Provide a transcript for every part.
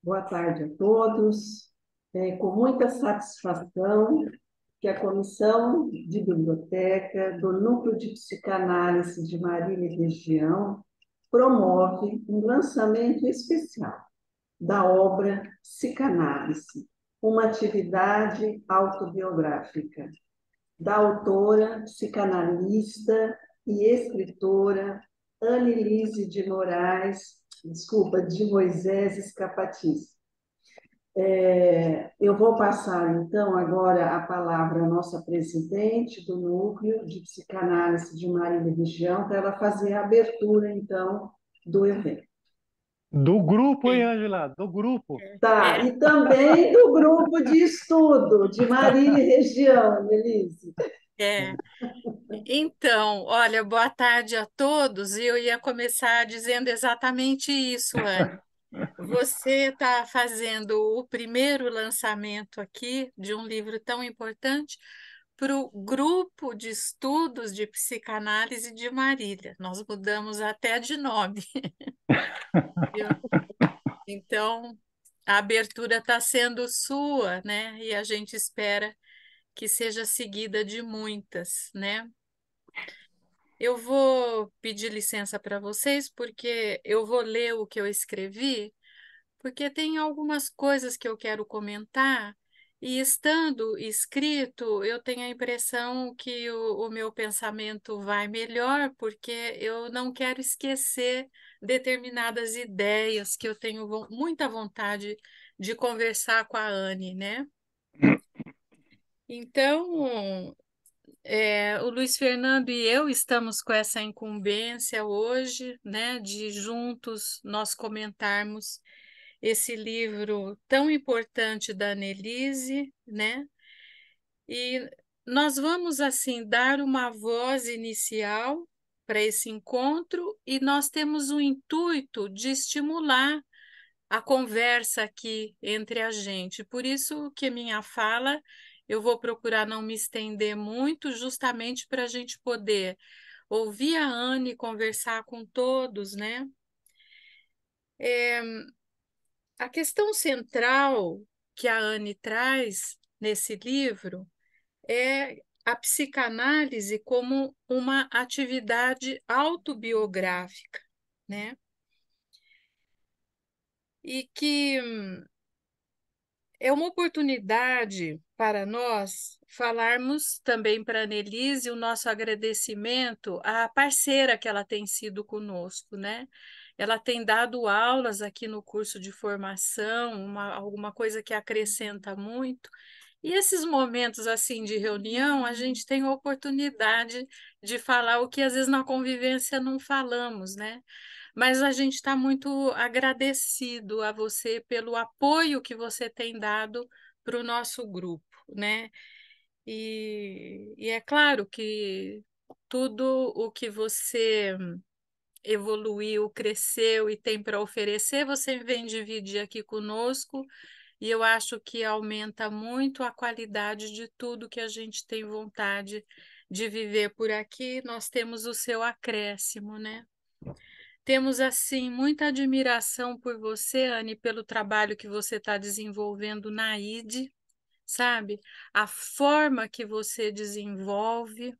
Boa tarde a todos. É com muita satisfação que a Comissão de Biblioteca do Núcleo de Psicanálise de Marília e Região promove um lançamento especial da obra Psicanálise, uma atividade autobiográfica, da autora, psicanalista e escritora Annelise de Moraes, desculpa, de Moisés Escapatiz. Eu vou passar, então, agora a palavra à nossa presidente do Núcleo de Psicanálise de Marília Região, para ela fazer a abertura, então, do evento. Do grupo, hein, Angela? Do grupo. Tá, e também do grupo de estudo de Marília Região, Elise. É. Então, olha, boa tarde a todos. E eu ia começar dizendo exatamente isso, Anne. Você está fazendo o primeiro lançamento aqui de um livro tão importante para o grupo de estudos de psicanálise de Marília. Nós mudamos até de nome. Viu? Então, a abertura está sendo sua, né? E a gente espera que seja seguida de muitas, né? Eu vou pedir licença para vocês, porque eu vou ler o que eu escrevi, porque tem algumas coisas que eu quero comentar, e estando escrito, eu tenho a impressão que o meu pensamento vai melhor, porque eu não quero esquecer determinadas ideias que eu tenho muita vontade de conversar com a Anne, né? Então, o Luiz Fernando e eu estamos com essa incumbência hoje, né, de juntos nós comentarmos esse livro tão importante da Annelise, né? E nós vamos assim dar uma voz inicial para esse encontro e nós temos o intuito de estimular a conversa aqui entre a gente. Por isso que minha fala, eu vou procurar não me estender muito, justamente para a gente poder ouvir a Anne conversar com todos, né? A questão central que a Anne traz nesse livro é a psicanálise como uma atividade autobiográfica, né? E que é uma oportunidade para nós falarmos também para a Annelise o nosso agradecimento à parceira que ela tem sido conosco, né? Ela tem dado aulas aqui no curso de formação, alguma coisa que acrescenta muito. E esses momentos assim de reunião, a gente tem a oportunidade de falar o que às vezes na convivência não falamos, né? Mas a gente está muito agradecido a você pelo apoio que você tem dado para o nosso grupo, né? E é claro que tudo o que você evoluiu, cresceu e tem para oferecer, você vem dividir aqui conosco, e eu acho que aumenta muito a qualidade de tudo que a gente tem vontade de viver por aqui. Nós temos o seu acréscimo, né? Temos, assim, muita admiração por você, Anne, pelo trabalho que você está desenvolvendo na ID, sabe? A forma que você desenvolve,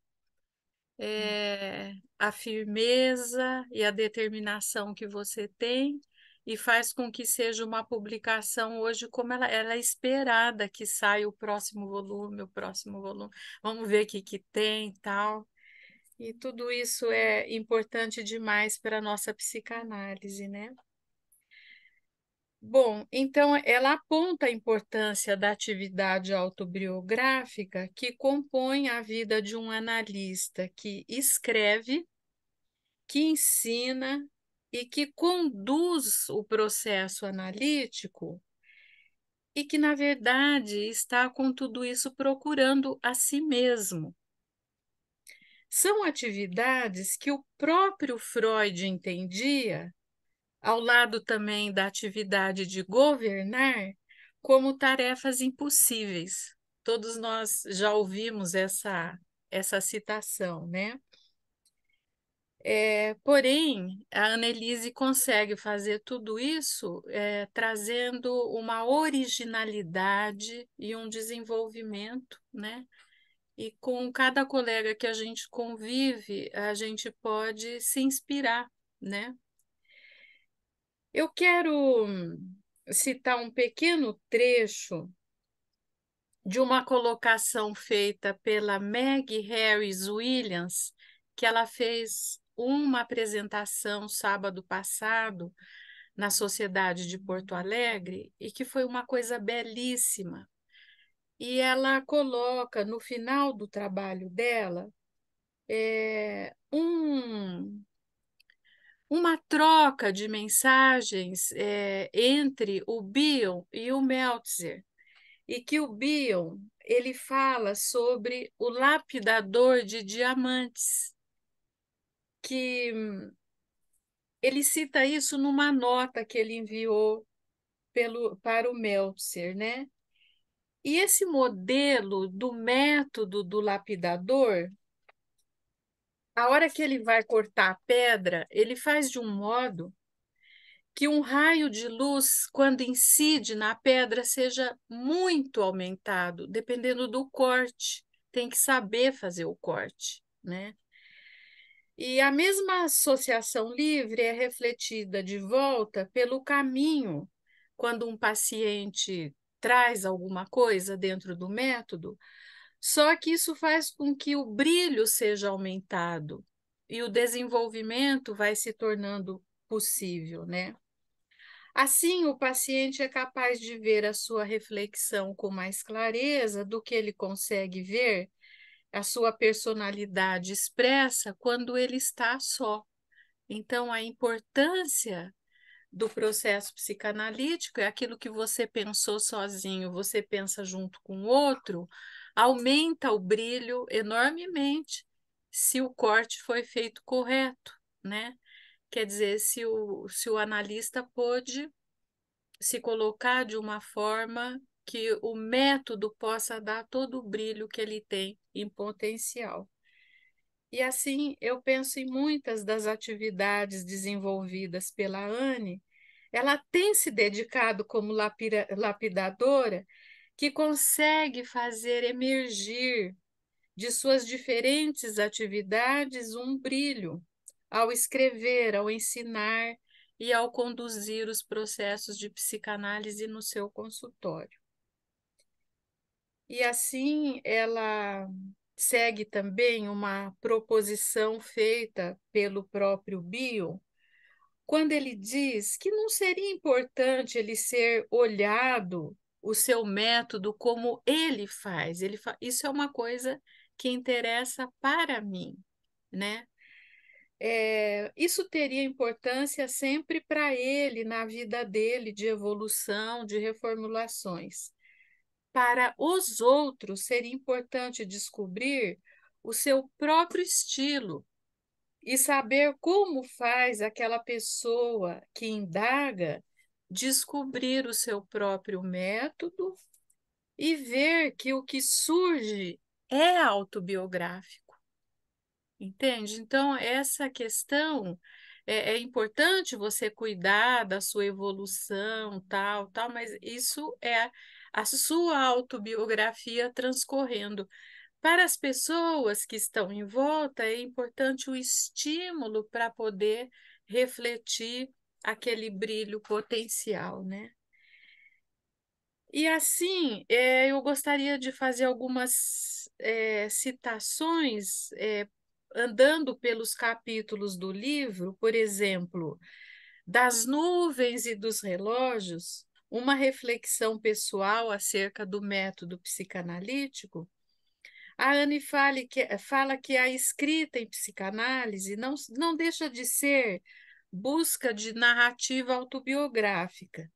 a firmeza e a determinação que você tem e faz com que seja uma publicação hoje como ela é esperada que saia o próximo volume, o próximo volume. Vamos ver o que que tem e tal. E tudo isso é importante demais para a nossa psicanálise, né? Bom, então ela aponta a importância da atividade autobiográfica que compõe a vida de um analista que escreve, que ensina e que conduz o processo analítico e que, na verdade, está com tudo isso procurando a si mesmo. São atividades que o próprio Freud entendia, ao lado também da atividade de governar, como tarefas impossíveis. Todos nós já ouvimos essa citação, né? Porém, a Annelise consegue fazer tudo isso trazendo uma originalidade e um desenvolvimento, né? E com cada colega que a gente convive, a gente pode se inspirar, né? Eu quero citar um pequeno trecho de uma colocação feita pela Meg Harris Williams, que ela fez uma apresentação sábado passado na Sociedade de Porto Alegre e que foi uma coisa belíssima. E ela coloca no final do trabalho dela uma troca de mensagens entre o Bion e o Meltzer, e que o Bion ele fala sobre o lapidador de diamantes, que ele cita isso numa nota que ele enviou para o Meltzer, né? E esse modelo do método do lapidador, a hora que ele vai cortar a pedra, ele faz de um modo que um raio de luz, quando incide na pedra, seja muito aumentado, dependendo do corte. Tem que saber fazer o corte, né? E a mesma associação livre é refletida de volta pelo caminho, quando um paciente traz alguma coisa dentro do método, só que isso faz com que o brilho seja aumentado e o desenvolvimento vai se tornando possível, né? Assim, o paciente é capaz de ver a sua reflexão com mais clareza do que ele consegue ver a sua personalidade expressa quando ele está só. Então, a importância do processo psicanalítico é aquilo que você pensou sozinho, você pensa junto com o outro, aumenta o brilho enormemente se o corte foi feito correto, né? Quer dizer, se o analista pôde se colocar de uma forma que o método possa dar todo o brilho que ele tem em potencial. E assim, eu penso em muitas das atividades desenvolvidas pela Anne. Ela tem se dedicado como lapidadora, que consegue fazer emergir de suas diferentes atividades um brilho ao escrever, ao ensinar e ao conduzir os processos de psicanálise no seu consultório. E assim ela segue também uma proposição feita pelo próprio Bion, quando ele diz que não seria importante ele ser olhado, o seu método, como ele faz. Isso é uma coisa que interessa para mim, né? Isso teria importância sempre para ele, na vida dele, de evolução, de reformulações. Para os outros, seria importante descobrir o seu próprio estilo e saber como faz aquela pessoa que indaga descobrir o seu próprio método e ver que o que surge é autobiográfico. Entende? Então, essa questão é importante você cuidar da sua evolução, tal, mas isso é a sua autobiografia transcorrendo. Para as pessoas que estão em volta, é importante o estímulo para poder refletir aquele brilho potencial, né? E assim, eu gostaria de fazer algumas citações, andando pelos capítulos do livro, por exemplo, das nuvens e dos relógios, uma reflexão pessoal acerca do método psicanalítico. A Anne fala que a escrita em psicanálise não deixa de ser busca de narrativa autobiográfica.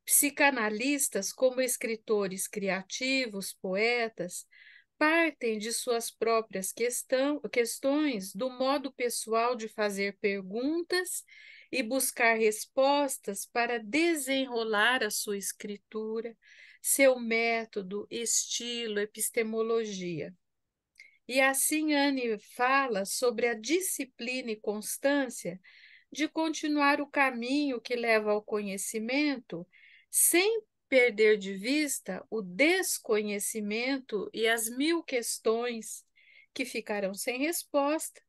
Psicanalistas, como escritores criativos, poetas, partem de suas próprias questões, do modo pessoal de fazer perguntas e buscar respostas para desenrolar a sua escritura, seu método, estilo, epistemologia. E assim Anne fala sobre a disciplina e constância de continuar o caminho que leva ao conhecimento, sem perder de vista o desconhecimento e as mil questões que ficarão sem resposta,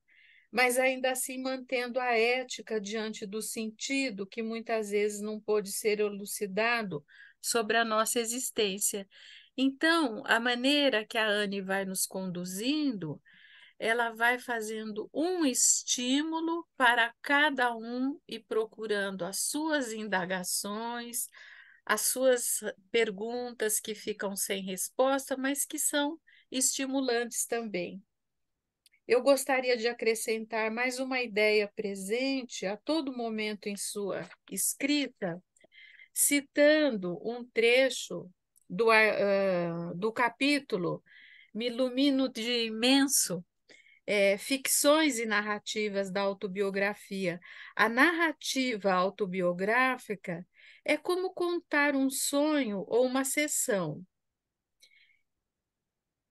mas ainda assim mantendo a ética diante do sentido que muitas vezes não pôde ser elucidado sobre a nossa existência. Então, a maneira que a Anne vai nos conduzindo, ela vai fazendo um estímulo para cada um e procurando as suas indagações, as suas perguntas que ficam sem resposta, mas que são estimulantes também. Eu gostaria de acrescentar mais uma ideia presente a todo momento em sua escrita, citando um trecho do capítulo Me Ilumino de Imenso, ficções e narrativas da autobiografia. A narrativa autobiográfica é como contar um sonho ou uma sessão.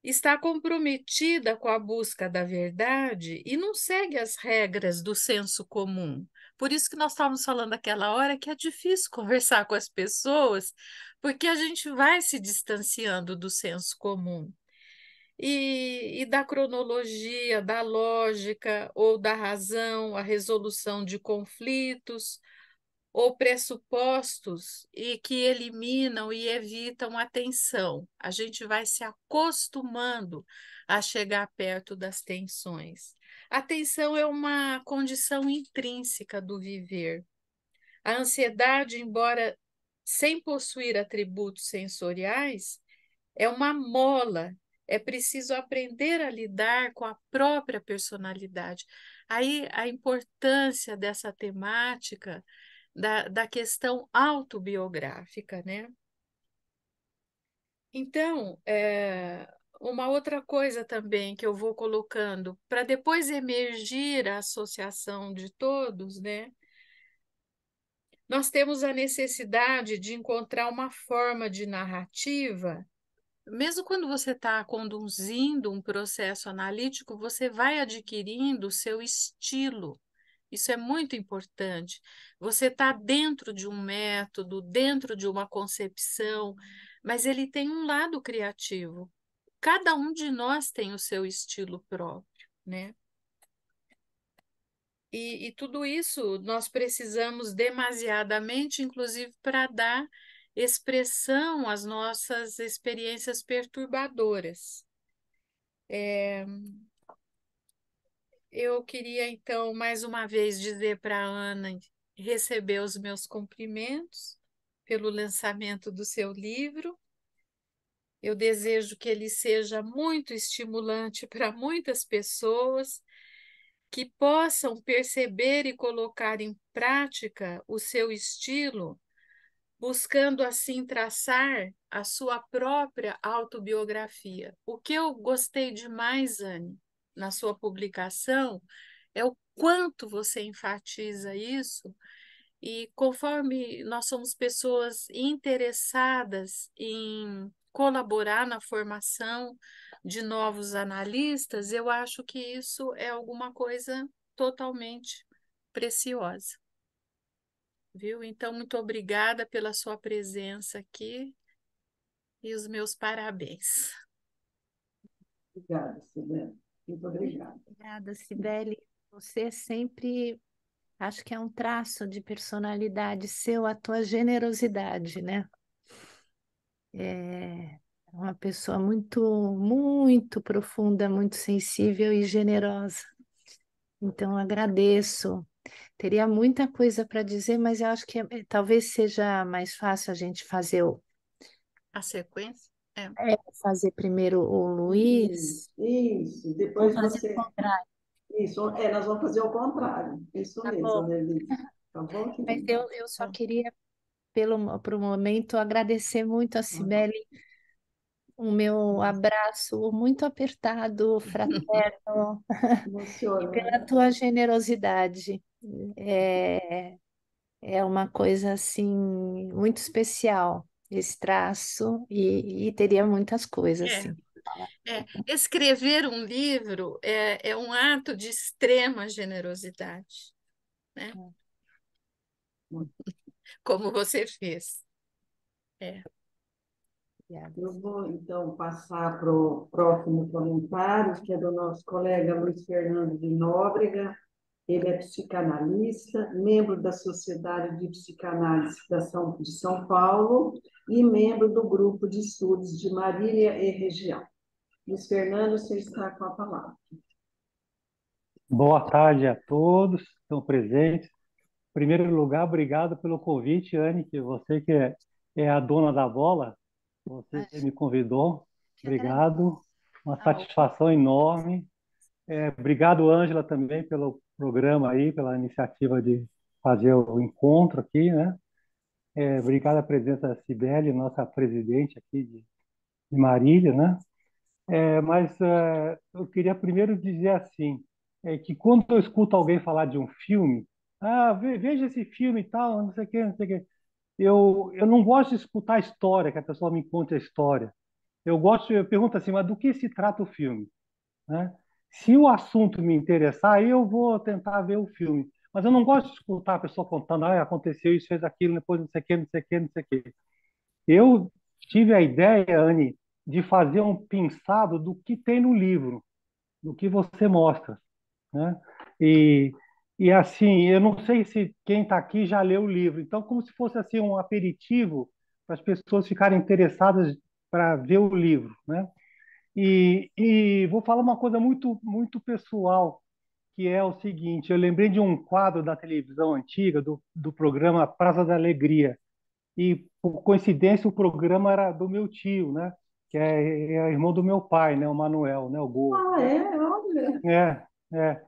Está comprometida com a busca da verdade e não segue as regras do senso comum. Por isso que nós estávamos falando aquela hora que é difícil conversar com as pessoas, porque a gente vai se distanciando do senso comum e da cronologia, da lógica ou da razão, a resolução de conflitos ou pressupostos e que eliminam e evitam a tensão. A gente vai se acostumando a chegar perto das tensões. A tensão é uma condição intrínseca do viver. A ansiedade, embora sem possuir atributos sensoriais, é uma mola. É preciso aprender a lidar com a própria personalidade. Aí a importância dessa temática da questão autobiográfica, né? Então, uma outra coisa também que eu vou colocando, para depois emergir a associação de todos, né? Nós temos a necessidade de encontrar uma forma de narrativa. Mesmo quando você está conduzindo um processo analítico, você vai adquirindo o seu estilo. Isso é muito importante. Você está dentro de um método, dentro de uma concepção, mas ele tem um lado criativo. Cada um de nós tem o seu estilo próprio, né? E tudo isso nós precisamos demasiadamente, inclusive, para dar expressão às nossas experiências perturbadoras. Eu queria, então, mais uma vez dizer para a Ana receber os meus cumprimentos pelo lançamento do seu livro. Eu desejo que ele seja muito estimulante para muitas pessoas que possam perceber e colocar em prática o seu estilo, buscando assim traçar a sua própria autobiografia. O que eu gostei demais, Anne, na sua publicação, é o quanto você enfatiza isso, e conforme nós somos pessoas interessadas em colaborar na formação de novos analistas, eu acho que isso é alguma coisa totalmente preciosa, viu? Então, muito obrigada pela sua presença aqui e os meus parabéns. Obrigada, Sibeli. Muito obrigada. Obrigada, Cibele. Você sempre, acho que é um traço de personalidade seu, a tua generosidade, né? É uma pessoa muito, muito profunda, muito sensível e generosa. Então, agradeço. Teria muita coisa para dizer, mas eu acho que talvez seja mais fácil a gente fazer A sequência? fazer primeiro o Luiz. Isso. Depois Vamos fazer o você. contrário, Isso, nós vamos fazer o contrário. Isso tá mesmo, bom? Annelise. Tá bom, Mas querida? eu só queria, pro momento, agradecer muito a Aham. Cibele, o meu abraço muito apertado, fraterno, e Emociona. pela tua generosidade. É, é uma coisa assim muito especial esse traço e teria muitas coisas É, assim. Escrever um livro é um ato de extrema generosidade, né? Como você fez. Obrigada. Eu vou, então, passar para o próximo comentário, que é do nosso colega Luiz Fernando de Nóbrega. Ele é psicanalista, membro da Sociedade de Psicanálise de São Paulo e membro do Grupo de Estudos de Marília e Região. Luiz Fernando, você está com a palavra. Boa tarde a todos que estão presentes. Em primeiro lugar, obrigado pelo convite, Anne, que você que é a dona da bola, você Acho me convidou. que agradeço. Obrigado, uma Tá bom. satisfação enorme. Obrigado, Ângela, também pelo programa aí, pela iniciativa de fazer o encontro aqui, né? Obrigado à presença da Cibele, nossa presidente aqui de Marília, né? Mas eu queria primeiro dizer assim, que quando eu escuto alguém falar de um filme, veja esse filme e tal, não sei o quê, não sei o quê. Eu não gosto de escutar a história, que a pessoa me conte a história. Eu pergunto assim, mas do que se trata o filme, né? Se o assunto me interessar, aí eu vou tentar ver o filme. Mas eu não gosto de escutar a pessoa contando, aconteceu isso, fez aquilo, depois não sei o quê, não sei o quê, não sei o quê. Eu tive a ideia, Anne, de fazer um pensado do que tem no livro, do que você mostra, né? E, e assim, eu não sei se quem está aqui já leu o livro, então como se fosse assim um aperitivo para as pessoas ficarem interessadas para ver o livro, né? E vou falar uma coisa muito muito pessoal, que é o seguinte: eu lembrei de um quadro da televisão antiga do programa Praça da Alegria, e por coincidência o programa era do meu tio, né? Que é irmão do meu pai, né? O Manuel, né? O Gordo, Ah, né? é? Olha. É.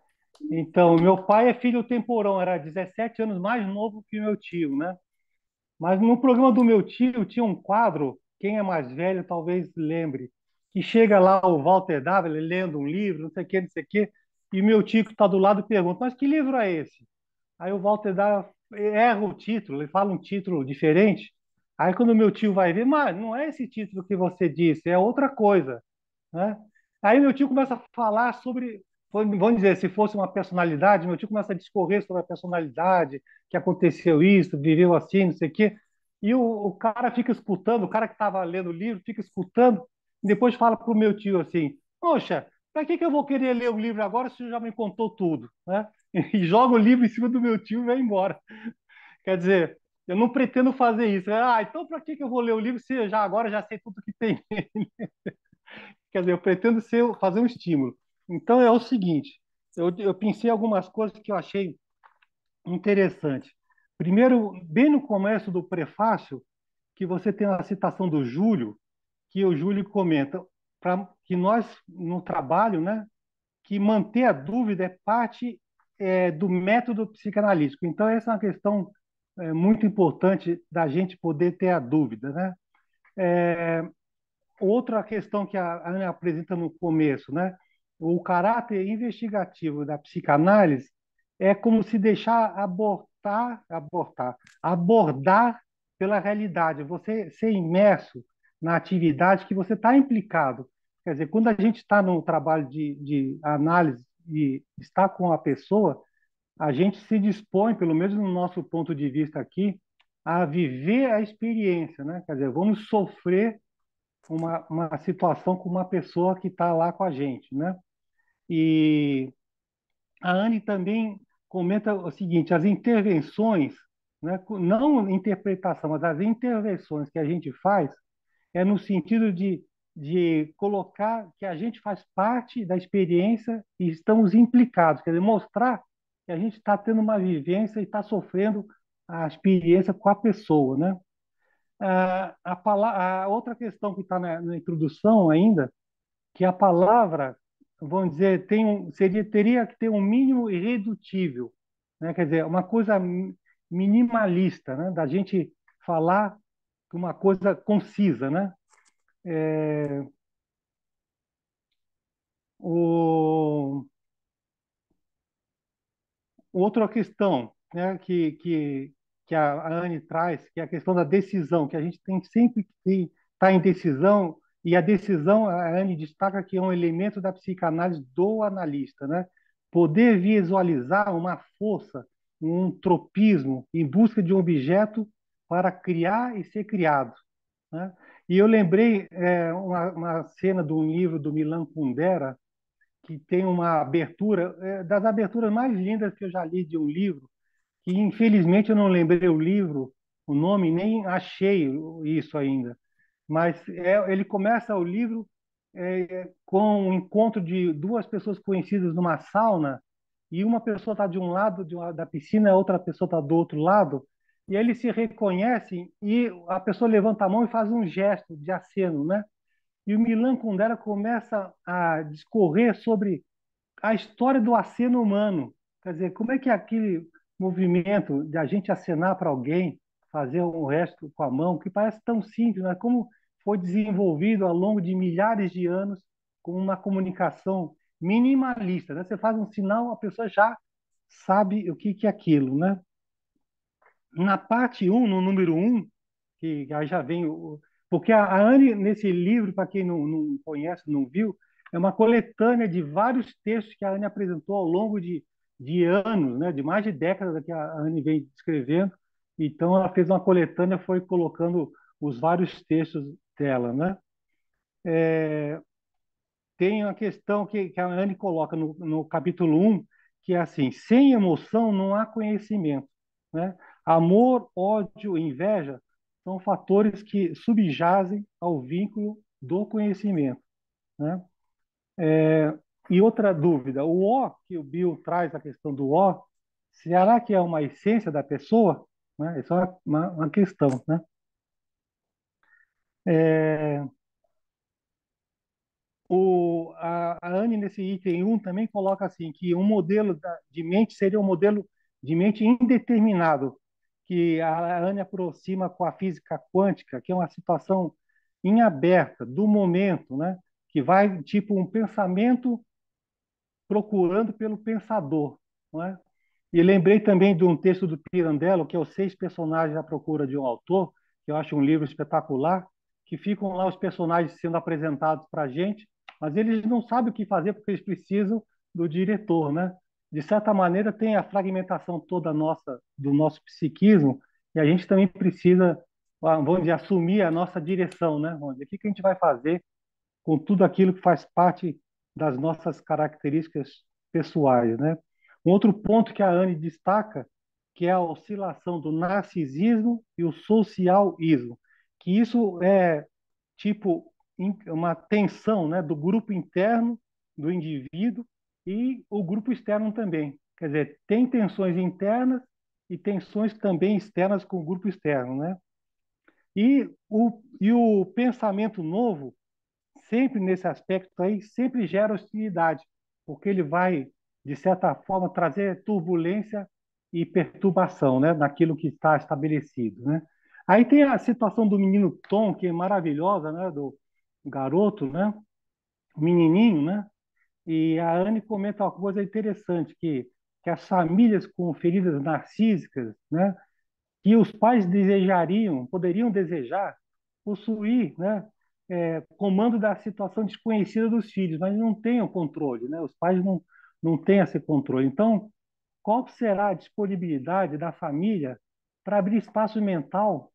Então, meu pai é filho temporão, era 17 anos mais novo que o meu tio, né? Mas no programa do meu tio tinha um quadro, quem é mais velho talvez lembre, que chega lá o Walter D'Ávila lendo um livro, não sei o quê, não sei o quê, e meu tio que está do lado pergunta, mas que livro é esse? Aí o Walter erra o título, ele fala um título diferente. Aí quando o meu tio vai ver, mas não é esse título que você disse, é outra coisa, né? Aí meu tio começa a falar sobre, vamos dizer, se fosse uma personalidade, meu tio começa a discorrer sobre a personalidade, que aconteceu isso, viveu assim, não sei o quê. E o cara fica escutando, o cara que estava lendo o livro fica escutando, e depois fala para o meu tio assim: poxa, para que eu vou querer ler o livro agora se você já me contou tudo, né? E joga o livro em cima do meu tio e vai embora. Quer dizer, eu não pretendo fazer isso. Então para que eu vou ler o livro se eu já agora já sei tudo que tem? Quer dizer, eu pretendo fazer um estímulo. Então é o seguinte, eu pensei em algumas coisas que eu achei interessantes. Primeiro, bem no começo do prefácio, que você tem a citação do Júlio, que o Júlio comenta que nós, no trabalho, né, que manter a dúvida é parte do método psicanalítico. Então, essa é uma questão muito importante da gente poder ter a dúvida, né? Outra questão que a Ana apresenta no começo, né? O caráter investigativo da psicanálise é como se deixar abordar pela realidade, você ser imerso na atividade que você está implicado. Quer dizer, quando a gente está no trabalho de análise e está com a pessoa, a gente se dispõe, pelo menos no nosso ponto de vista aqui, a viver a experiência, né? Quer dizer, vamos sofrer uma situação com uma pessoa que está lá com a gente, né? E a Anne também comenta o seguinte: as intervenções, né, não interpretação, mas as intervenções que a gente faz é no sentido de colocar que a gente faz parte da experiência e estamos implicados, quer dizer, mostrar que a gente está tendo uma vivência e está sofrendo a experiência com a pessoa, né? A outra questão que está na introdução ainda, que a palavra, vamos dizer, teria que ter um mínimo irredutível, né? Quer dizer, uma coisa minimalista, né? Da gente falar uma coisa concisa, né? O, Outra questão, né, que a Anne traz, que é a questão da decisão, que a gente tem sempre que estar em decisão e a decisão, a Anne destaca que é um elemento da psicanálise do analista, né? Poder visualizar uma força, um tropismo em busca de um objeto para criar e ser criado, né? E eu lembrei uma cena de um livro do Milan Kundera, que tem uma abertura, das aberturas mais lindas que eu já li de um livro, que infelizmente eu não lembrei o livro, o nome, nem achei isso ainda. Mas ele começa o livro com o encontro de duas pessoas conhecidas numa sauna, e uma pessoa está de um lado da piscina, a outra pessoa está do outro lado, e eles se reconhecem e a pessoa levanta a mão e faz um gesto de aceno, né? E o Milan Kundera começa a discorrer sobre a história do aceno humano. Quer dizer, como é que é aquele movimento de a gente acenar para alguém, fazer o resto com a mão, que parece tão simples, mas como foi desenvolvido ao longo de milhares de anos com uma comunicação minimalista, né? Você faz um sinal, a pessoa já sabe o que é aquilo, né? Na parte um, no número um, que aí já vem o. Porque a Anne, nesse livro, para quem não conhece, não viu, é uma coletânea de vários textos que a Anne apresentou ao longo de anos, né? De mais de décadas que a Anne vem escrevendo. Então, ela fez uma coletânea, foi colocando os vários textos dela, né? Tem uma questão que a Anne coloca no capítulo um, que é assim: sem emoção não há conhecimento, né? Amor, ódio, inveja são fatores que subjazem ao vínculo do conhecimento, né? E outra dúvida, o O, que o Bill traz a questão do O, será que é uma essência da pessoa? Né? Isso é uma questão, né? É, a Anne, nesse item um também coloca assim, que um modelo de mente seria um modelo de mente indeterminado, que a Anne aproxima com a física quântica, que é uma situação em aberta, do momento, né? Que vai tipo um pensamento procurando pelo pensador, não é? E lembrei também de um texto do Pirandello, que é Os Seis Personagens à Procura de um Autor, que eu acho um livro espetacular, que ficam lá os personagens sendo apresentados para a gente, mas eles não sabem o que fazer porque eles precisam do diretor, né? De certa maneira, tem a fragmentação toda nossa, do nosso psiquismo, e a gente também precisa, vamos dizer, assumir a nossa direção, né? Vamos dizer, o que a gente vai fazer com tudo aquilo que faz parte das nossas características pessoais, né? Um outro ponto que a Anne destaca, que é a oscilação do narcisismo e o socialismo, que isso é tipo uma tensão, né, do grupo interno do indivíduo e o grupo externo também. Quer dizer, tem tensões internas e tensões também externas com o grupo externo, né? E o pensamento novo sempre nesse aspecto aí, sempre gera hostilidade, porque ele vai, de certa forma, trazer turbulência e perturbação, né, naquilo que está estabelecido, né? Aí tem a situação do menino Tom, que é maravilhosa, né, do garoto, né, menininho, né? E a Anne comenta uma coisa interessante, que as famílias com feridas narcísicas, né, que os pais desejariam, poderiam desejar, possuir, né, comando da situação desconhecida dos filhos, mas não têm o controle, né? Os pais não têm esse controle. Então, qual será a disponibilidade da família para abrir espaço mental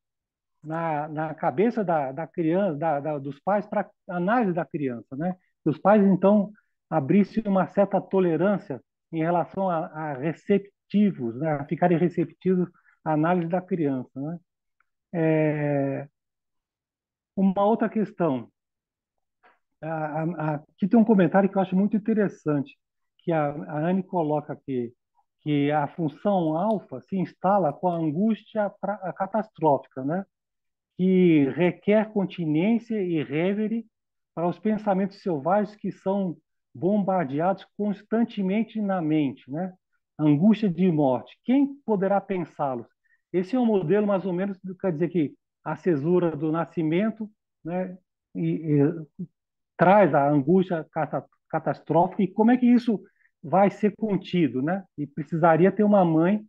na cabeça da criança, dos pais, para análise da criança, né? Que os pais, então, abrissem uma certa tolerância em relação a receptivos, né? A ficarem receptivos à análise da criança, né? Uma outra questão, aqui tem um comentário que eu acho muito interessante, que a Anne coloca aqui, que a função alfa se instala com a angústia catastrófica, né? Que requer continência e reverie para os pensamentos selvagens que são bombardeados constantemente na mente, né? Angústia de morte. Quem poderá pensá-los? Esse é um modelo mais ou menos, quer dizer que a cesura do nascimento, né? E traz a angústia catastrófica, e como é que isso vai ser contido, né? E precisaria ter uma mãe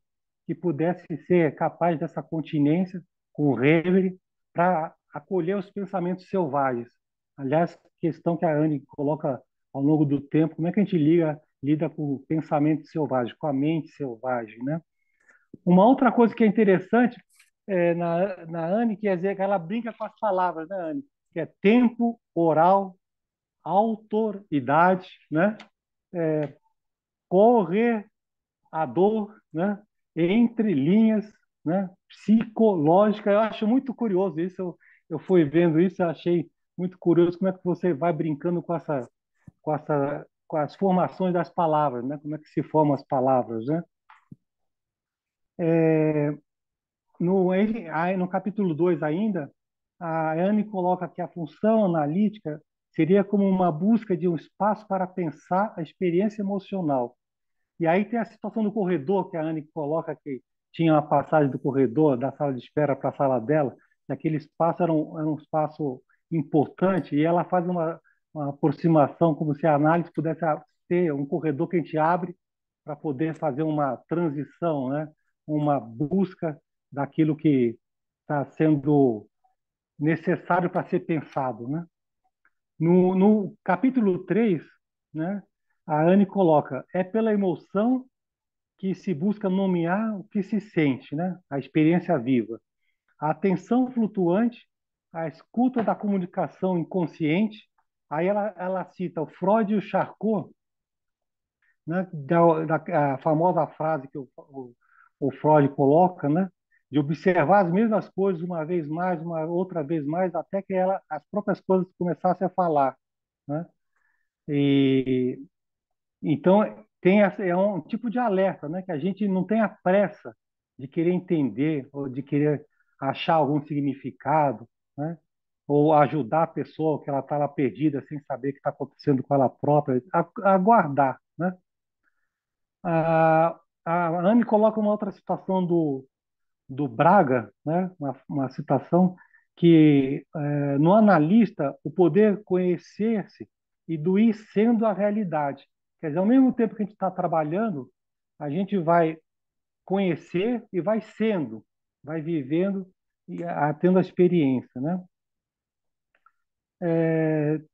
que pudesse ser capaz dessa continência com o reverie para acolher os pensamentos selvagens Aliás, questão que a Anne coloca ao longo do tempo, como é que a gente lida com o pensamento selvagem, com a mente selvagem, né? Uma outra coisa que é interessante na Anne, quer dizer, que ela brinca com as palavras, né, Anne? Que é tempo, oral, autoridade, né? Correr a dor, né? Entre linhas, né? Psicológica. Eu acho muito curioso isso. Eu fui vendo isso, eu achei muito curioso como é que você vai brincando com as formações das palavras, né? Como é que se formam as palavras, né? No capítulo 2 ainda, a Anne coloca que a função analítica seria como uma busca de um espaço para pensar a experiência emocional. E aí tem a situação do corredor, que a Anne coloca que tinha uma passagem do corredor, da sala de espera para a sala dela, que aquele espaço era um espaço importante, e ela faz uma aproximação, como se a análise pudesse ser um corredor que a gente abre para poder fazer uma transição, né? Uma busca daquilo que está sendo necessário para ser pensado, né? No capítulo 3, né, a Anne coloca: é pela emoção que se busca nomear o que se sente, né? A experiência viva. A atenção flutuante, a escuta da comunicação inconsciente. Aí ela cita o Freud e o Charcot, né? A famosa frase que o Freud coloca, né? De observar as mesmas coisas uma vez mais, uma outra vez mais, até que as próprias coisas começassem a falar, né? E então, é um tipo de alerta, né? Que a gente não tenha pressa de querer entender ou de querer achar algum significado, né? Ou ajudar a pessoa que ela está lá perdida sem saber o que está acontecendo com ela própria, a aguardar, né? A Anne coloca uma outra situação do Braga, né? Uma citação que no analista o poder conhecer-se e do ir sendo a realidade. Quer dizer, ao mesmo tempo que a gente está trabalhando, a gente vai conhecer e vai sendo, vai vivendo e tendo a experiência, né?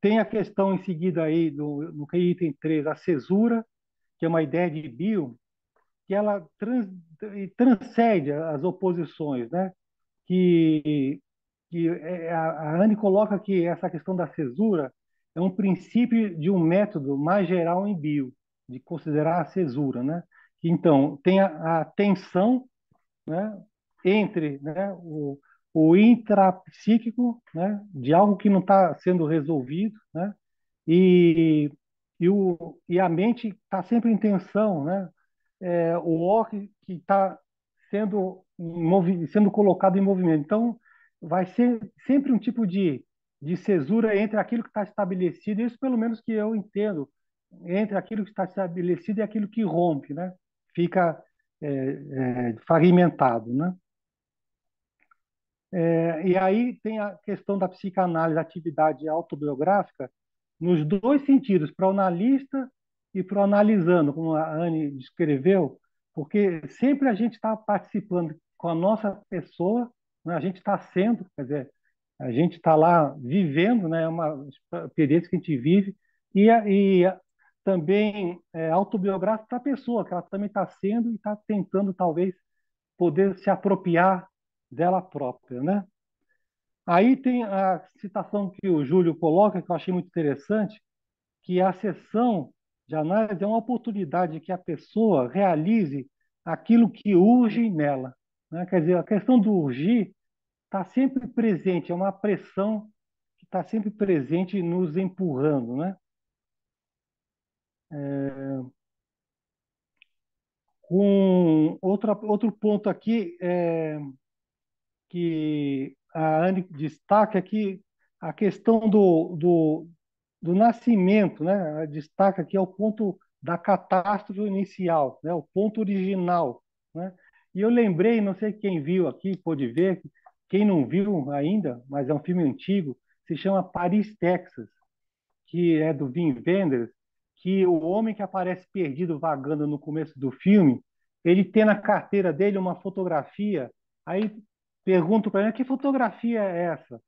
Tem a questão em seguida aí no item 3, a cesura, que é uma ideia de Bill, que ela transcende as oposições, né? que, a Anne coloca que essa questão da cesura é um princípio de um método mais geral em bio, de considerar a cesura, né? Então, tem a tensão, né, entre, né, o intrapsíquico, né, de algo que não está sendo resolvido, né, e, e a mente está sempre em tensão, né? O ó que está sendo colocado em movimento. Então, vai ser sempre um tipo de cesura entre aquilo que está estabelecido, isso pelo menos que eu entendo, entre aquilo que está estabelecido e aquilo que rompe, né? Fica fragmentado, né? E aí tem a questão da psicanálise, atividade autobiográfica, nos dois sentidos, para o analista e para o analisando, como a Anne descreveu, porque sempre a gente está participando com a nossa pessoa, né? A gente está sendo, quer dizer, a gente está lá vivendo, né? É uma experiência que a gente vive, também autobiográfico para a pessoa, que ela também está sendo e está tentando, talvez, poder se apropriar dela própria, né? Aí tem a citação que o Júlio coloca, que eu achei muito interessante, que a sessão de análise é uma oportunidade que a pessoa realize aquilo que urge nela, né? Quer dizer, a questão do urgir está sempre presente, é uma pressão que está sempre presente nos empurrando, né? Outro ponto aqui que a Anne destaca aqui a questão do nascimento, né? Ela destaca aqui é o ponto da catástrofe inicial, né? O ponto original, né? E eu lembrei, não sei quem viu aqui, pôde ver, quem não viu ainda, mas é um filme antigo, se chama Paris, Texas, que é do Wim Wenders, que o homem que aparece perdido vagando no começo do filme, ele tem na carteira dele uma fotografia, aí pergunto para ele, que fotografia é essa?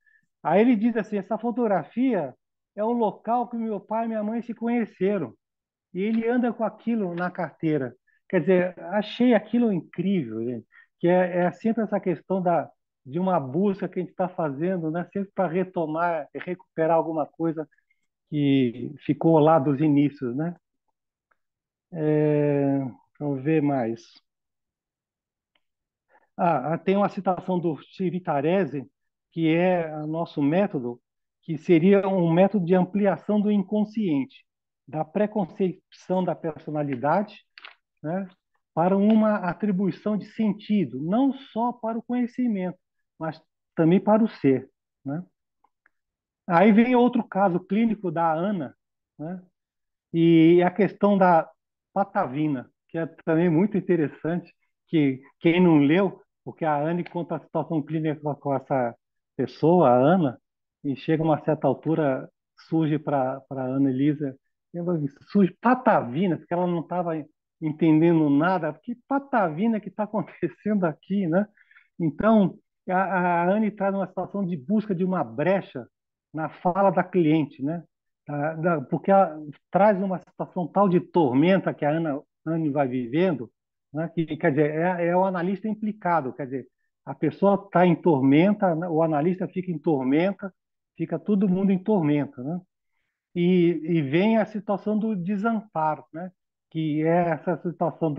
Aí ele diz assim, essa fotografia é o local que meu pai e minha mãe se conheceram. E ele anda com aquilo na carteira. Quer dizer, achei aquilo incrível, gente, que é sempre essa questão de uma busca que a gente está fazendo, né? Sempre para retomar, recuperar alguma coisa que ficou lá dos inícios, né? Vamos ver mais. Tem uma citação do Steve Tarese, que é o nosso método, que seria um método de ampliação do inconsciente, da preconcepção da personalidade, né, para uma atribuição de sentido, não só para o conhecimento, mas também para o ser, né? Aí vem outro caso clínico da Ana, né? E a questão da patavina, que é também muito interessante, que quem não leu, porque a Anne conta a situação clínica com essa pessoa, a Ana, e chega a uma certa altura, surge para a Ana Elisa, surge patavina, porque ela não estava entendendo nada, que patavina que está acontecendo aqui, né? Então, a Anne traz uma situação de busca de uma brecha na fala da cliente, né? Porque traz uma situação tal de tormenta que a Anne vai vivendo, né, que quer dizer, é o analista implicado, quer dizer, a pessoa está em tormenta, né, o analista fica em tormenta, fica todo mundo em tormenta, né? E vem a situação do desamparo, né? Que é essa situação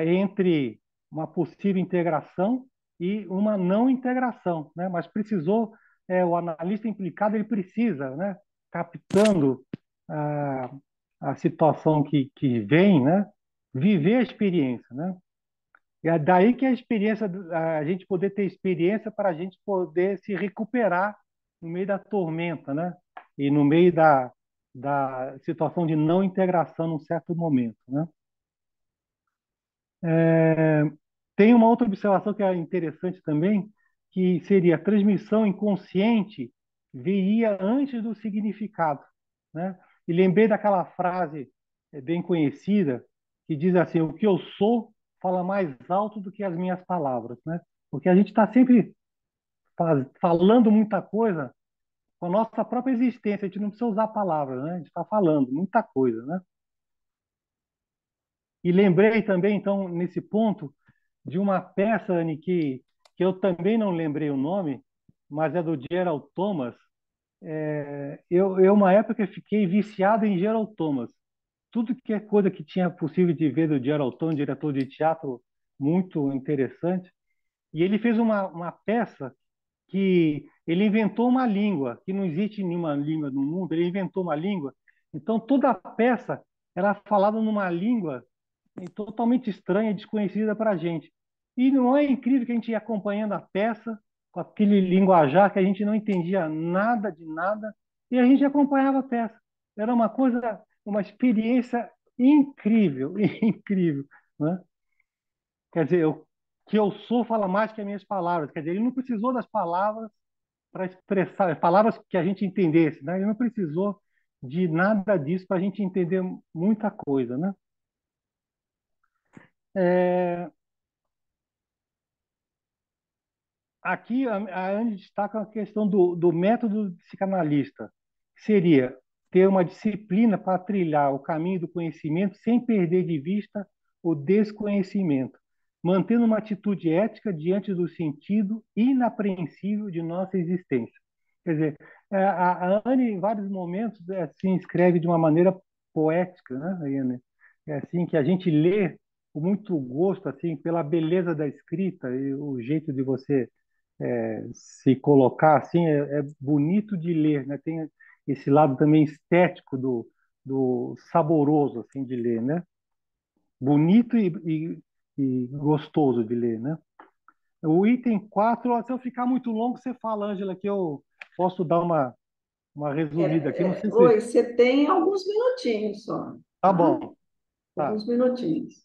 entre uma possível integração e uma não integração, né? Mas precisou, o analista implicado, ele precisa, né? Captando a, a situação que vem, né? Viver a experiência, né? E é daí que a experiência, a gente poder ter experiência para a gente poder se recuperar no meio da tormenta, né? E no meio da situação de não integração num certo momento, né? Tem uma outra observação que é interessante também, que seria a transmissão inconsciente viria antes do significado, né? E lembrei daquela frase bem conhecida que diz assim: o que eu sou fala mais alto do que as minhas palavras, né? Porque a gente está sempre falando muita coisa com a nossa própria existência, a gente não precisa usar palavras, né? A gente está falando muita coisa, né? E lembrei também, então, nesse ponto, de uma peça, Anne, que eu também não lembrei o nome, mas é do Gerald Thomas. Uma época, fiquei viciado em Gerald Thomas. Tudo que é coisa que tinha possível de ver do Gerald Thomas, diretor de teatro muito interessante. E ele fez uma peça que ele inventou uma língua, que não existe nenhuma língua no mundo, ele inventou uma língua. Então, toda a peça era falada numa língua totalmente estranha e desconhecida para a gente. E não é incrível que a gente ia acompanhando a peça com aquele linguajar que a gente não entendia nada de nada e a gente acompanhava a peça. Era uma coisa, uma experiência incrível, incrível, né? Quer dizer, o que eu sou fala mais que as minhas palavras. Quer dizer, ele não precisou das palavras para expressar, palavras que a gente entendesse, né? Ele não precisou de nada disso para a gente entender muita coisa, né? É, Aqui a Anne destaca a questão do método psicanalista, que seria ter uma disciplina para trilhar o caminho do conhecimento sem perder de vista o desconhecimento, mantendo uma atitude ética diante do sentido inapreensível de nossa existência. Quer dizer, a Anne, em vários momentos, se inscreve de uma maneira poética, né, Anne? É assim que a gente lê com muito gosto, assim, pela beleza da escrita e o jeito de você se colocar assim, é bonito de ler, né? Tem esse lado também estético do saboroso assim de ler, né? Bonito e gostoso de ler, né? O item 4, ó, se eu ficar muito longo, você fala, Ângela, que eu posso dar uma resumida aqui. Não sei se. Oi, você tem alguns minutinhos só, Tá tá? bom, tá. Alguns minutinhos.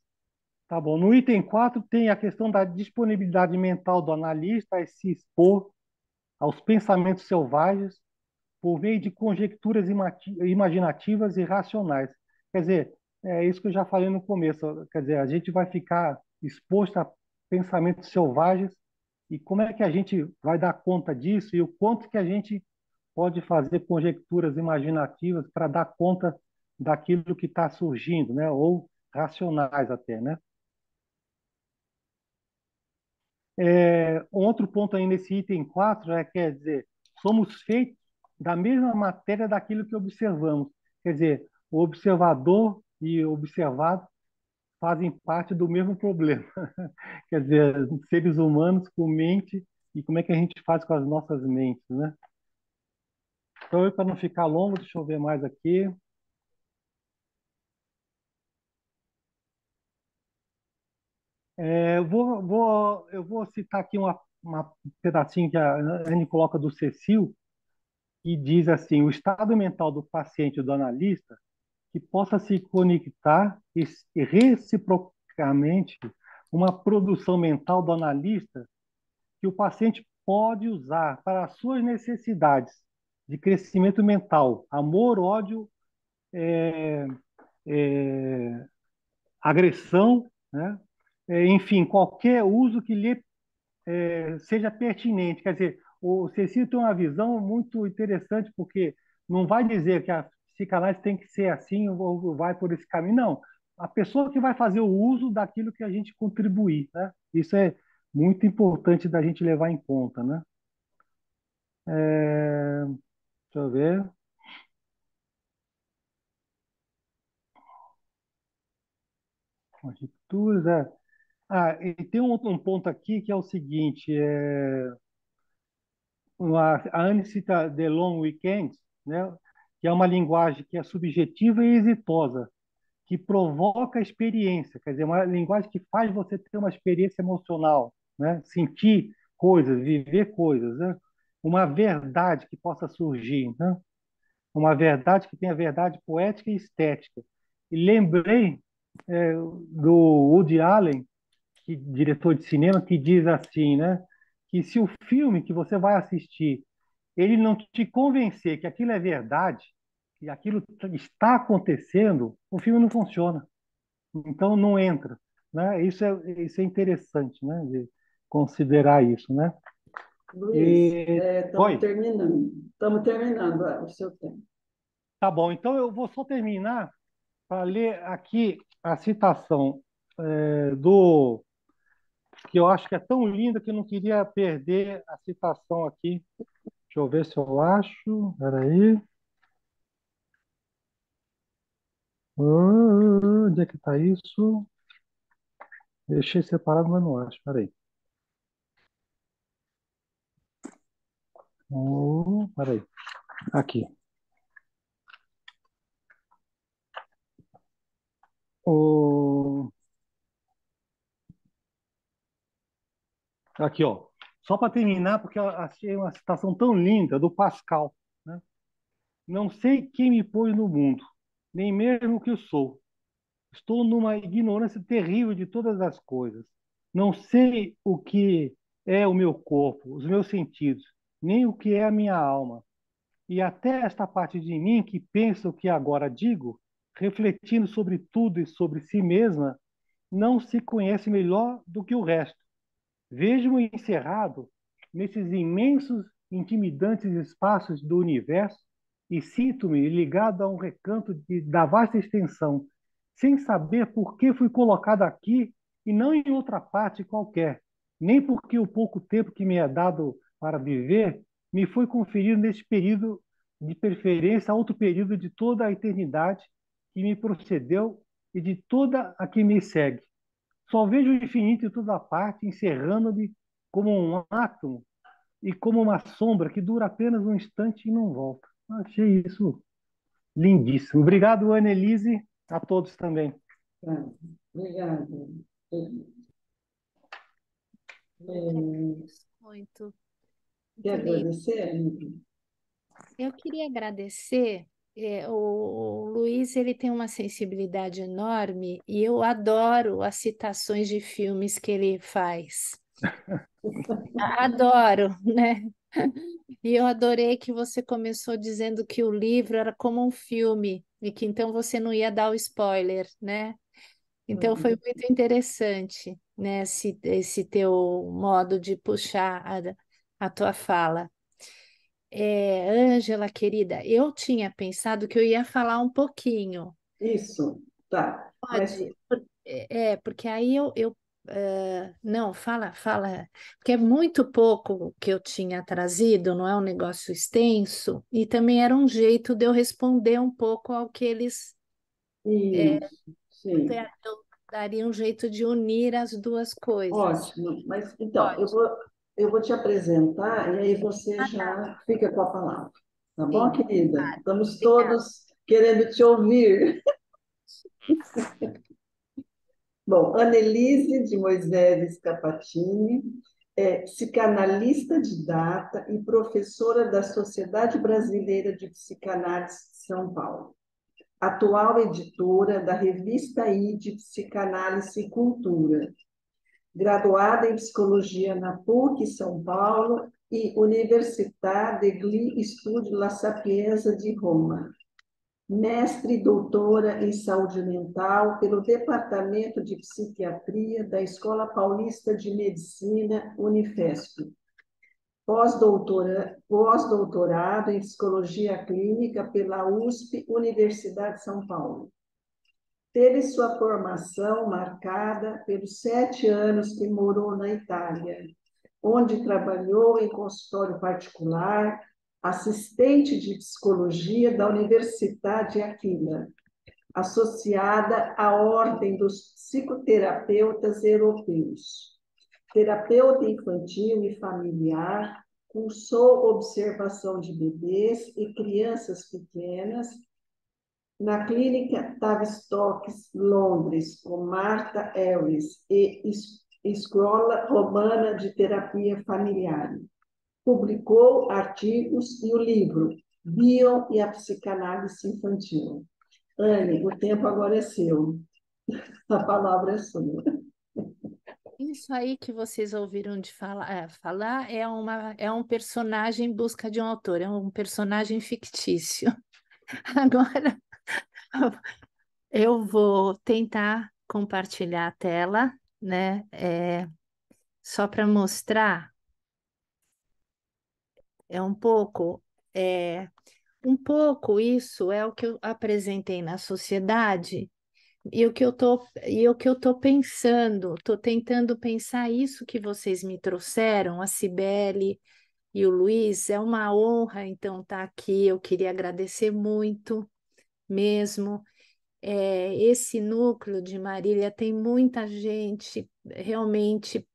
Tá bom. No item 4 tem a questão da disponibilidade mental do analista a se expor aos pensamentos selvagens por meio de conjecturas imaginativas e racionais. Quer dizer, é isso que eu já falei no começo. Quer dizer, a gente vai ficar exposto a pensamentos selvagens e como é que a gente vai dar conta disso e o quanto que a gente pode fazer conjecturas imaginativas para dar conta daquilo que está surgindo, né? Ou racionais até, né? Outro ponto aí nesse item 4 quer dizer, somos feitos da mesma matéria daquilo que observamos. Quer dizer, o observador e o observado fazem parte do mesmo problema. Quer dizer, seres humanos com mente e como é que a gente faz com as nossas mentes, né? Então, para não ficar longo, deixa eu ver mais aqui. Eu vou citar aqui um pedacinho que a Anne coloca do Cecil, que diz assim: o estado mental do paciente e do analista que possa se conectar e reciprocamente uma produção mental do analista que o paciente pode usar para as suas necessidades de crescimento mental, amor, ódio, é, é, agressão, né? Enfim, qualquer uso que lhe seja pertinente. Quer dizer, o Cecílio tem uma visão muito interessante, porque não vai dizer que a psicanálise tem que ser assim ou vai por esse caminho, não. A pessoa que vai fazer o uso daquilo que a gente contribuir, né? Isso é muito importante da gente levar em conta, né? É, deixa eu ver. Conjecturas, e tem um ponto aqui que é o seguinte: a Anne cita The Long Weekend, né? Que é uma linguagem que é subjetiva e exitosa, que provoca experiência, quer dizer, uma linguagem que faz você ter uma experiência emocional, né? Sentir coisas, viver coisas, né? Uma verdade que possa surgir, né? Uma verdade que tenha verdade poética e estética. E lembrei do Woody Allen, diretor de cinema, que diz assim, né? Que se o filme que você vai assistir ele não te convencer que aquilo é verdade, que aquilo está acontecendo, o filme não funciona. Então não entra, né? Isso é interessante, né? De considerar isso, né? Luiz, E... estamos Oi, terminando. Estamos terminando o seu tempo. tá bom. Então eu vou só terminar para ler aqui a citação do que eu acho que é tão linda que eu não queria perder a citação aqui. Deixa eu ver se eu acho. Peraí. Onde é que está isso? Deixei separado, mas não acho. Peraí. Peraí. Aqui. O... Aqui, ó. Só para terminar, porque eu achei uma citação tão linda do Pascal, né? Não sei quem me pôs no mundo, nem mesmo o que eu sou. Estou numa ignorância terrível de todas as coisas. Não sei o que é o meu corpo, os meus sentidos, nem o que é a minha alma. E até esta parte de mim que pensa o que agora digo, refletindo sobre tudo e sobre si mesma, não se conhece melhor do que o resto. Vejo-me encerrado nesses imensos, intimidantes espaços do universo e sinto-me ligado a um recanto da vasta extensão, sem saber por que fui colocado aqui e não em outra parte qualquer, nem porque o pouco tempo que me é dado para viver me foi conferido neste período, de preferência a outro período de toda a eternidade que me procedeu e de toda a que me segue. Só vejo o infinito em toda parte, encerrando-me como um átomo e como uma sombra que dura apenas um instante e não volta. Achei isso lindíssimo. Obrigado, Annelise, a todos também. Tá, obrigada. Eu que agradeço muito. Quer Muito lindo. agradecer, Lívia? Eu queria agradecer. O Luiz ele tem uma sensibilidade enorme e eu adoro as citações de filmes que ele faz. Adoro, né? E eu adorei que você começou dizendo que o livro era como um filme e que então você não ia dar o spoiler, né? Então foi muito interessante, né? Esse teu modo de puxar a tua fala. Ângela, querida, eu tinha pensado que eu ia falar um pouquinho. Isso, tá. Mas Pode? Porque aí não, fala, porque é muito pouco que eu tinha trazido, não é um negócio extenso, e também era um jeito de eu responder um pouco ao que eles, isso, sim. eu daria um jeito de unir as duas coisas. Ótimo. Mas então, Pode. eu vou te apresentar e aí você Ah, tá. já fica com a palavra. Tá bom, Sim, querida? claro. Estamos Obrigada. todos querendo te ouvir. Bom, Annelise de Moisés Scapatini é psicanalista didata e professora da Sociedade Brasileira de Psicanálise de São Paulo. Atual editora da revista de Psicanálise e Cultura. Graduada em Psicologia na PUC São Paulo e Università degli Studi La Sapienza de Roma. Mestre e doutora em saúde mental pelo Departamento de Psiquiatria da Escola Paulista de Medicina, Unifesp. Pós-doutorado em Psicologia Clínica pela USP, Universidade de São Paulo. Teve sua formação marcada pelos 7 anos que morou na Itália, onde trabalhou em consultório particular, assistente de psicologia da Universidade de Aquila, associada à Ordem dos Psicoterapeutas Europeus. Terapeuta infantil e familiar, cursou observação de bebês e crianças pequenas na Clínica Tavistock, Londres, com Martha Harris e Escola Romana de Terapia Familiar. Publicou artigos e o livro Bion e a Psicanálise Infantil. Anne, o tempo agora é seu. A palavra é sua. Isso aí que vocês ouviram de falar é um personagem em busca de um autor, é um personagem fictício. Agora eu vou tentar compartilhar a tela, né? Só para mostrar é um pouco, é, isso é o que eu apresentei na sociedade e o que eu tô pensando, tô tentando pensar isso que vocês me trouxeram, a Cibele e o Luiz, é uma honra então estar aqui. Eu queria agradecer muito mesmo. Esse núcleo de Marília tem muita gente, realmente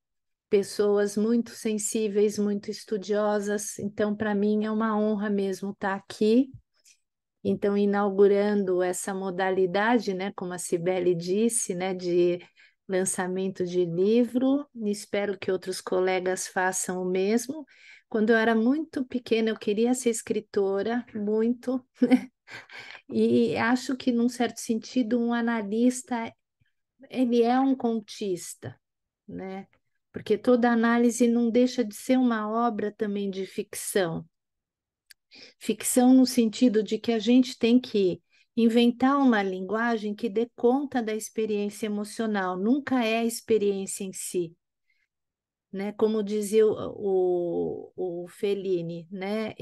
pessoas muito sensíveis, muito estudiosas. Então, para mim é uma honra mesmo estar aqui. Então, inaugurando essa modalidade, né, como a Cibele disse, né, de lançamento de livro. Espero que outros colegas façam o mesmo. Quando eu era muito pequena, eu queria ser escritora, muito, e acho que, num certo sentido, um analista, ele é um contista, né? Porque toda análise não deixa de ser uma obra também de ficção. Ficção no sentido de que a gente tem que inventar uma linguagem que dê conta da experiência emocional, nunca é a experiência em si, né? Como dizia o Fellini, né?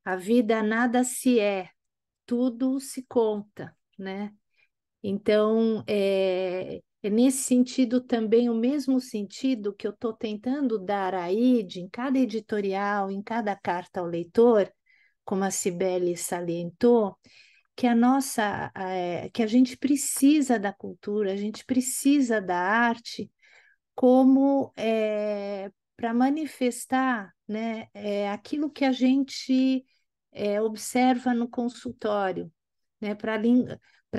A vida nada se é, tudo se conta, né? Então, é nesse sentido também, o mesmo sentido que eu estou tentando dar aí, em cada editorial, em cada carta ao leitor, como a Cibele salientou, que que a gente precisa da cultura, a gente precisa da arte como para manifestar, né, aquilo que a gente observa no consultório, né, para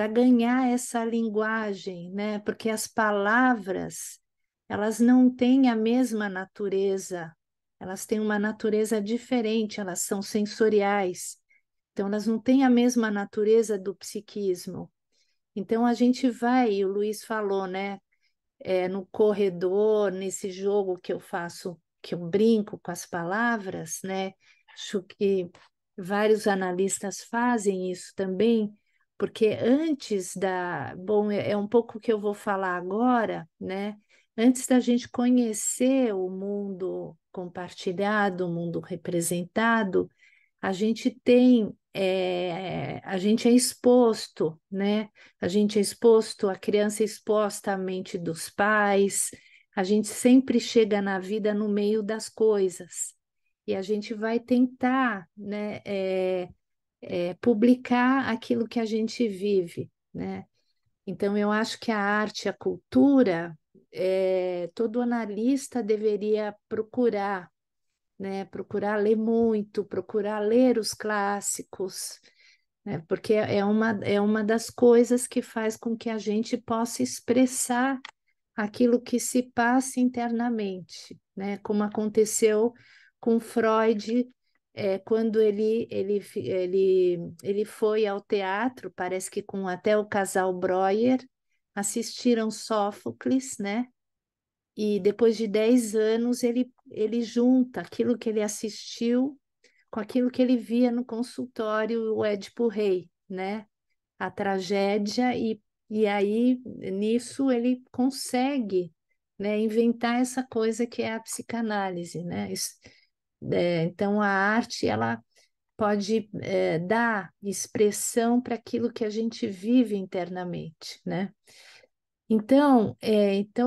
ganhar essa linguagem, né, porque as palavras elas não têm a mesma natureza, elas têm uma natureza diferente, elas são sensoriais, então elas não têm a mesma natureza do psiquismo. Então a gente vai, o Luiz falou, né, no corredor, nesse jogo que eu faço, que eu brinco com as palavras, né? Acho que vários analistas fazem isso também, porque antes da. Bom, é um pouco o que eu vou falar agora, né? antes da gente conhecer o mundo compartilhado, o mundo representado, a gente tem, a gente é exposto, né? A gente é exposto, a criança é exposta à mente dos pais, a gente sempre chega na vida no meio das coisas. E a gente vai tentar, né, publicar aquilo que a gente vive, né? Então, eu acho que a arte, a cultura, todo analista deveria procurar, né? Procurar ler muito, procurar ler os clássicos, né? Porque é uma das coisas que faz com que a gente possa expressar aquilo que se passa internamente, né? Como aconteceu com Freud, quando ele foi ao teatro, parece que com até o casal Breuer, assistiram Sófocles, né? E depois de 10 anos ele junta aquilo que ele assistiu com aquilo que ele via no consultório, o Édipo Rei, né? A tragédia, e aí nisso ele consegue, né, inventar essa coisa que é a psicanálise, né? Então a arte ela pode dar expressão para aquilo que a gente vive internamente, né? Então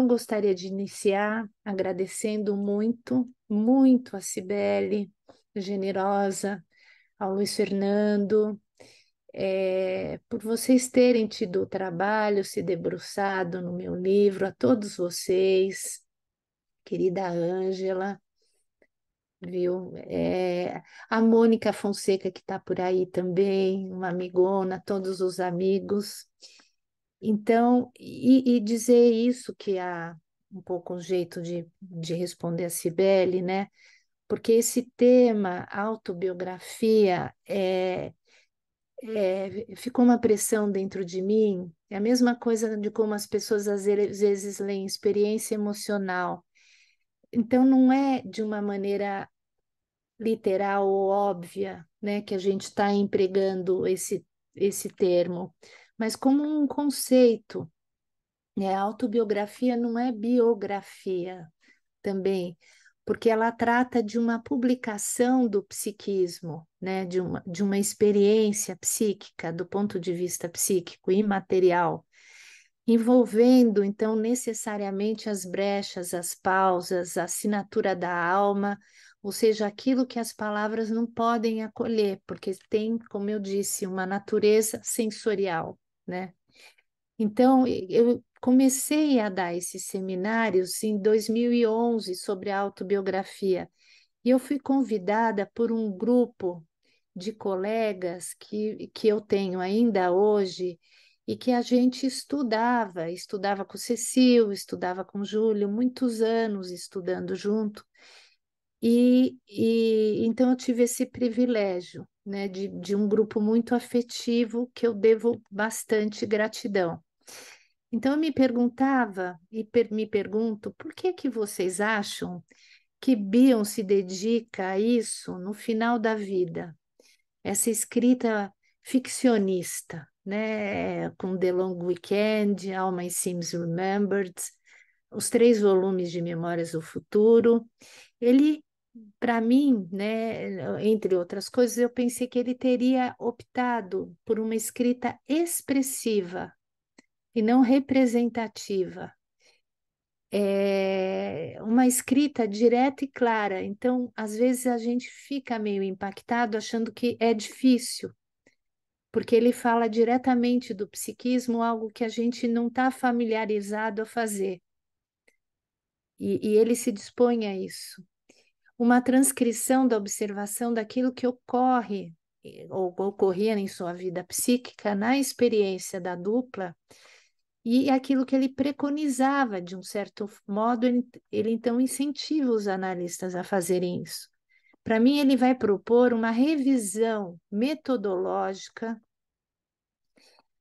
gostaria de iniciar agradecendo muito, muito a Cibele, generosa, ao Luiz Fernando, por vocês terem tido o trabalho, se debruçado no meu livro, a todos vocês, querida Ângela, viu? A Mônica Fonseca, que está por aí também, uma amigona, todos os amigos. Então, e dizer isso que há um pouco um jeito de responder a Cibele, né? Porque esse tema, autobiografia, ficou uma pressão dentro de mim. É a mesma coisa de como as pessoas às vezes leem experiência emocional. Então, não é de uma maneira literal ou óbvia, né, que a gente está empregando esse termo, mas como um conceito. A autobiografia não é biografia também, porque ela trata de uma publicação do psiquismo, né, de uma experiência psíquica, do ponto de vista psíquico, imaterial, envolvendo, então, necessariamente as brechas, as pausas, a assinatura da alma, ou seja, aquilo que as palavras não podem acolher, porque tem, como eu disse, uma natureza sensorial, né? Então, eu comecei a dar esses seminários em 2011 sobre autobiografia, e eu fui convidada por um grupo de colegas que eu tenho ainda hoje e que a gente estudava com o Cecil, estudava com o Júlio, muitos anos estudando junto, e então eu tive esse privilégio, né, de um grupo muito afetivo que eu devo bastante gratidão. Então eu me perguntava e me pergunto por que vocês acham que Bion se dedica a isso no final da vida? Essa escrita ficcionista, né, com The Long Weekend, All My Seems Remembered, os 3 volumes de Memórias do Futuro. Ele, para mim, né, entre outras coisas, eu pensei que ele teria optado por uma escrita expressiva e não representativa. Uma escrita direta e clara. Então, às vezes a gente fica meio impactado achando que é difícil, porque ele fala diretamente do psiquismo, algo que a gente não está familiarizado a fazer. E ele se dispõe a isso. Uma transcrição da observação daquilo que ocorre ou ocorria em sua vida psíquica na experiência da dupla e aquilo que ele preconizava, de um certo modo, ele então incentiva os analistas a fazerem isso. Para mim, ele vai propor uma revisão metodológica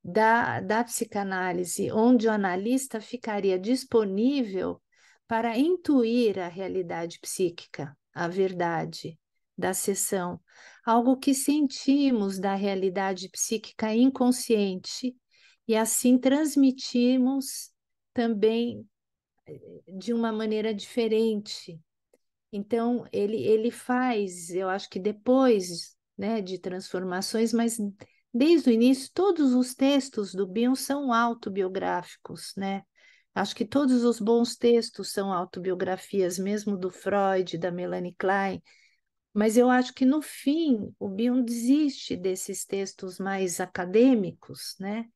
da psicanálise, onde o analista ficaria disponível para intuir a realidade psíquica, a verdade da sessão, algo que sentimos da realidade psíquica inconsciente e assim transmitimos também de uma maneira diferente. Então, ele faz, eu acho que depois, né, de transformações, mas desde o início, todos os textos do Bion são autobiográficos, né? Acho que todos os bons textos são autobiografias, mesmo do Freud, da Melanie Klein, mas eu acho que no fim o Bion desiste desses textos mais acadêmicos, né?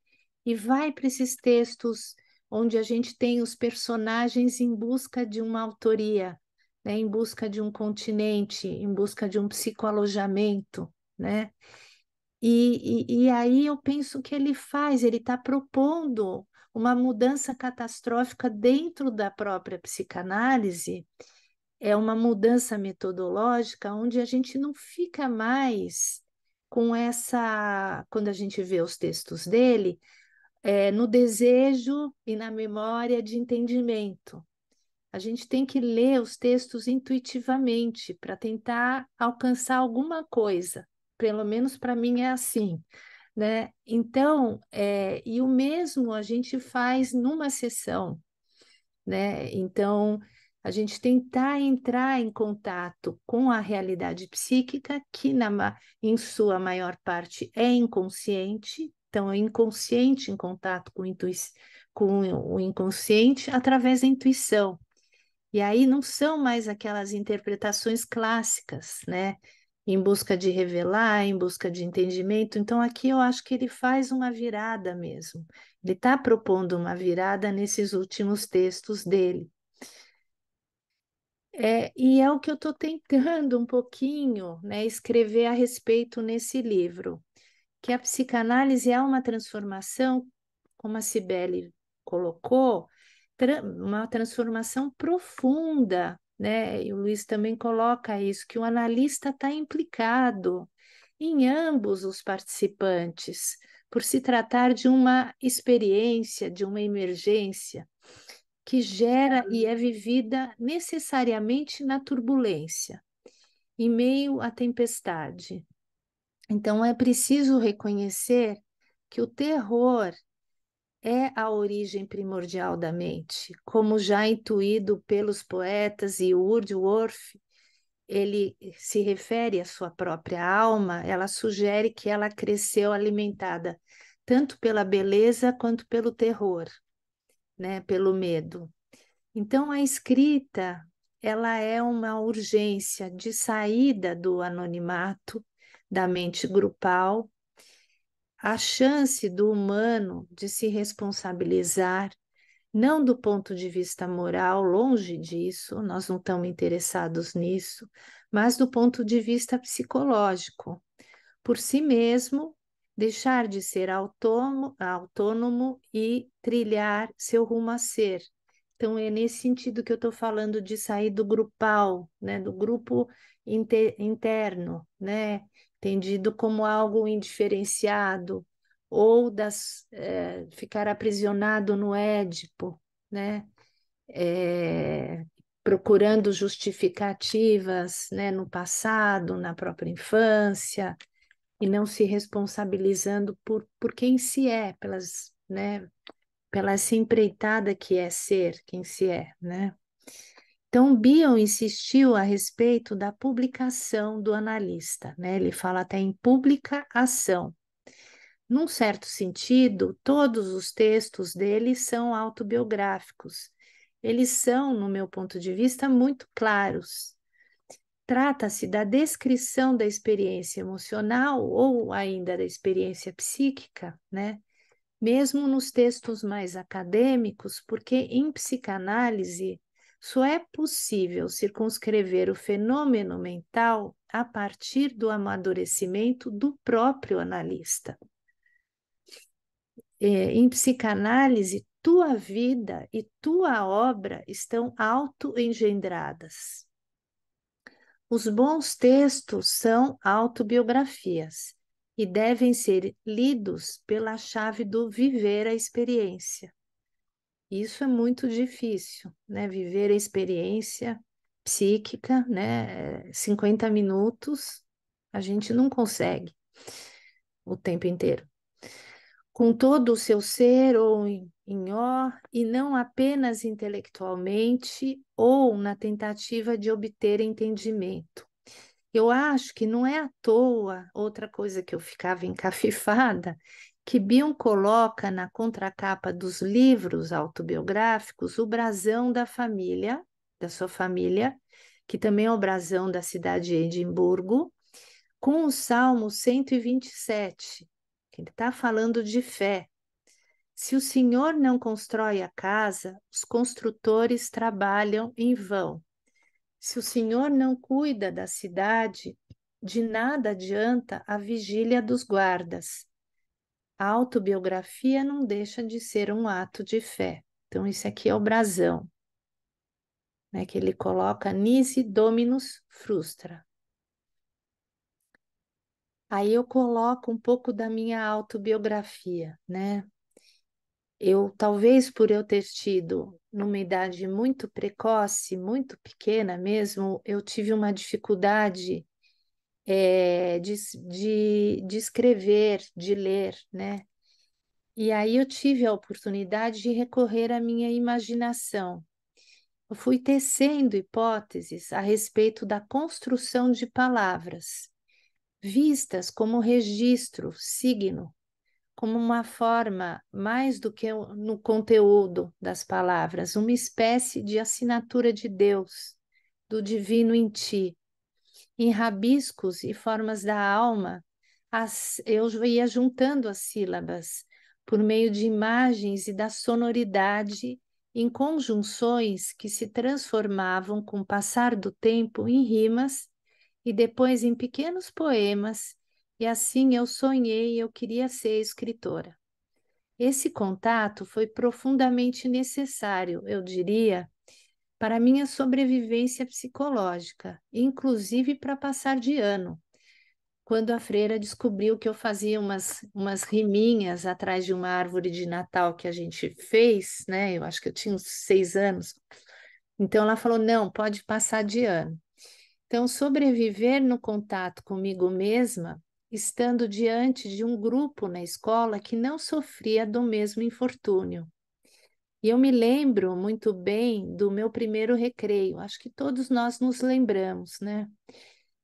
E vai para esses textos onde a gente tem os personagens em busca de uma autoria, né? Em busca de um continente, em busca de um psicoalojamento, né? E aí eu penso que ele está propondo uma mudança catastrófica dentro da própria psicanálise, é uma mudança metodológica onde a gente não fica mais com essa, quando a gente vê os textos dele, no desejo e na memória de entendimento. A gente tem que ler os textos intuitivamente para tentar alcançar alguma coisa. Pelo menos para mim é assim, né? Então, e o mesmo a gente faz numa sessão, né? Então, a gente tentar entrar em contato com a realidade psíquica, que em sua maior parte é inconsciente, então é inconsciente em contato com o inconsciente através da intuição. E aí não são mais aquelas interpretações clássicas, né? Em busca de revelar, em busca de entendimento. Então, aqui eu acho que ele faz uma virada mesmo. Ele está propondo uma virada nesses últimos textos dele. E é o que eu estou tentando um pouquinho, né, escrever a respeito nesse livro, que a psicanálise é uma transformação, como a Cibele colocou, uma transformação profunda, né? E o Luiz também coloca isso, que o analista está implicado em ambos os participantes, por se tratar de uma experiência, de uma emergência que gera e é vivida necessariamente na turbulência, em meio à tempestade. Então é preciso reconhecer que o terror é a origem primordial da mente, como já intuído pelos poetas, e Wordsworth, ele se refere à sua própria alma, ela sugere que ela cresceu alimentada tanto pela beleza quanto pelo terror, né, pelo medo. Então a escrita, ela é uma urgência de saída do anonimato, da mente grupal, a chance do humano de se responsabilizar, não do ponto de vista moral, longe disso, nós não estamos interessados nisso, mas do ponto de vista psicológico, por si mesmo, deixar de ser autônomo e trilhar seu rumo a ser. Então, é nesse sentido que eu estou falando de sair do grupal, né, do grupo interno, né, entendido como algo indiferenciado, ou ficar aprisionado no Édipo, né, procurando justificativas, né, no passado, na própria infância, e não se responsabilizando por quem se é, né, pela essa empreitada que é ser quem se é, né? Então, Bion insistiu a respeito da publicação do analista, né? Ele fala até em publicação. Num certo sentido, todos os textos dele são autobiográficos. Eles são, no meu ponto de vista, muito claros. Trata-se da descrição da experiência emocional ou ainda da experiência psíquica, né? Mesmo nos textos mais acadêmicos, porque em psicanálise só é possível circunscrever o fenômeno mental a partir do amadurecimento do próprio analista. Em psicanálise, tua vida e tua obra estão autoengendradas. Os bons textos são autobiografias e devem ser lidos pela chave do viver a experiência. Isso é muito difícil, né? Viver a experiência psíquica, né? 50 minutos, a gente não consegue o tempo inteiro. Com todo o seu ser, ou em só e não apenas intelectualmente ou na tentativa de obter entendimento. Eu acho que não é à toa, outra coisa que eu ficava encafifada, que Bion coloca na contracapa dos livros autobiográficos o brasão da família, da sua família, que também é o brasão da cidade de Edimburgo, com o Salmo 127, que ele está falando de fé. Se o Senhor não constrói a casa, os construtores trabalham em vão. Se o Senhor não cuida da cidade, de nada adianta a vigília dos guardas. A autobiografia não deixa de ser um ato de fé. Então, isso aqui é o brasão, né, que ele coloca Nisi Dominus Frustra. Aí eu coloco um pouco da minha autobiografia, né? Talvez por eu ter tido numa idade muito precoce, muito pequena mesmo, eu tive uma dificuldade de escrever, de ler, né? E aí eu tive a oportunidade de recorrer à minha imaginação. Eu fui tecendo hipóteses a respeito da construção de palavras, vistas como registro, signo, como uma forma, mais do que no conteúdo das palavras, uma espécie de assinatura de Deus, do divino em ti. Em rabiscos e formas da alma, eu ia juntando as sílabas por meio de imagens e da sonoridade em conjunções que se transformavam com o passar do tempo em rimas e depois em pequenos poemas, e assim eu sonhei, eu queria ser escritora. Esse contato foi profundamente necessário, eu diria, para minha sobrevivência psicológica, inclusive para passar de ano, quando a freira descobriu que eu fazia umas riminhas atrás de uma árvore de Natal que a gente fez, né? Eu acho que eu tinha uns 6 anos. Então ela falou: não, pode passar de ano. Então, sobreviver no contato comigo mesma, estando diante de um grupo na escola que não sofria do mesmo infortúnio. E eu me lembro muito bem do meu primeiro recreio, acho que todos nós nos lembramos, né?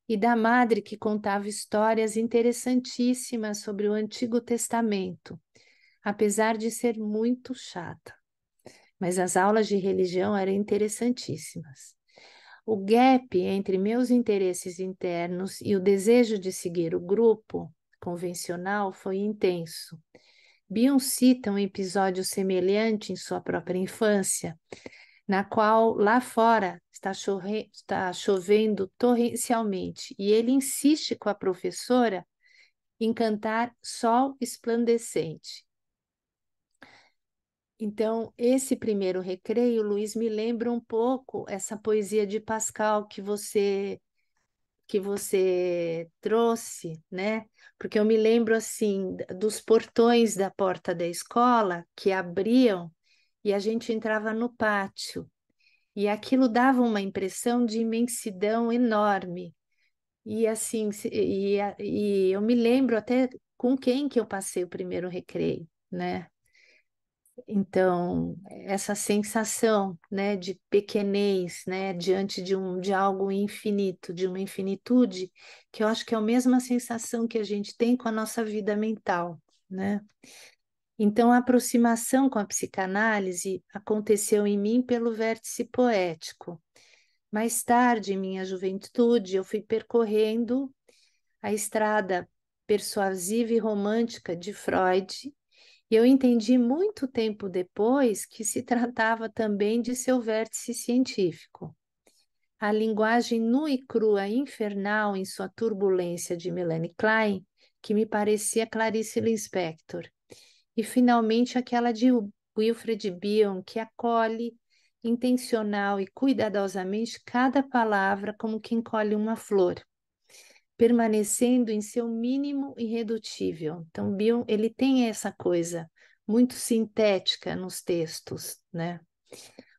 E da madre que contava histórias interessantíssimas sobre o Antigo Testamento, apesar de ser muito chata. Mas as aulas de religião eram interessantíssimas. O gap entre meus interesses internos e o desejo de seguir o grupo convencional foi intenso. Bion cita um episódio semelhante em sua própria infância, na qual lá fora está chovendo torrencialmente e ele insiste com a professora em cantar Sol Esplandecente. Então, esse primeiro recreio, Luiz, me lembra um pouco essa poesia de Pascal que você trouxe, né? Porque eu me lembro assim dos portões da porta da escola que abriam e a gente entrava no pátio. E aquilo dava uma impressão de imensidão enorme. E assim, e eu me lembro até com quem que eu passei o primeiro recreio, né? Então, essa sensação, né, de pequenez, né, diante de algo infinito, de uma infinitude, que eu acho que é a mesma sensação que a gente tem com a nossa vida mental, né? Então, a aproximação com a psicanálise aconteceu em mim pelo vértice poético. Mais tarde, em minha juventude, eu fui percorrendo a estrada persuasiva e romântica de Freud, e eu entendi muito tempo depois que se tratava também de seu vértice científico. A linguagem nua e crua infernal em sua turbulência de Melanie Klein, que me parecia Clarice Lispector, e finalmente aquela de Wilfred Bion, que acolhe intencional e cuidadosamente cada palavra como quem colhe uma flor, permanecendo em seu mínimo irredutível. Então, Bion, ele tem essa coisa muito sintética nos textos, né?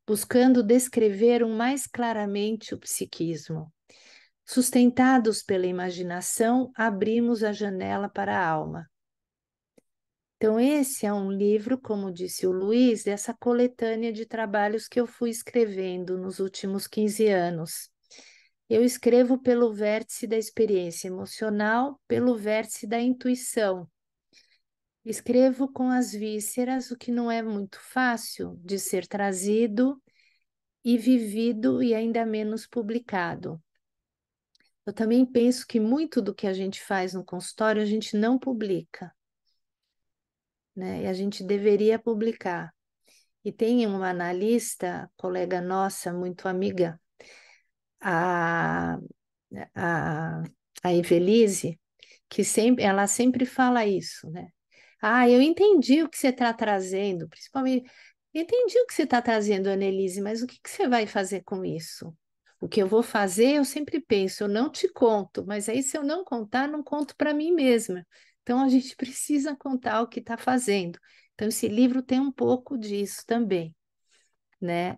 Buscando descrever mais claramente o psiquismo. Sustentados pela imaginação, abrimos a janela para a alma. Então, esse é um livro, como disse o Luiz, dessa coletânea de trabalhos que eu fui escrevendo nos últimos 15 anos. Eu escrevo pelo vértice da experiência emocional, pelo vértice da intuição. Escrevo com as vísceras, o que não é muito fácil de ser trazido e vivido e ainda menos publicado. Eu também penso que muito do que a gente faz no consultório a gente não publica, né? E a gente deveria publicar. E tem uma analista, colega nossa, muito amiga, a, a, a Evelise, que ela sempre fala isso, né? Ah, eu entendi o que você está trazendo, principalmente, entendi o que você está trazendo, Annelise, mas o que você vai fazer com isso? O que eu vou fazer, eu sempre penso, eu não te conto, mas aí se eu não contar, não conto para mim mesma. Então a gente precisa contar o que está fazendo. Então esse livro tem um pouco disso também, né?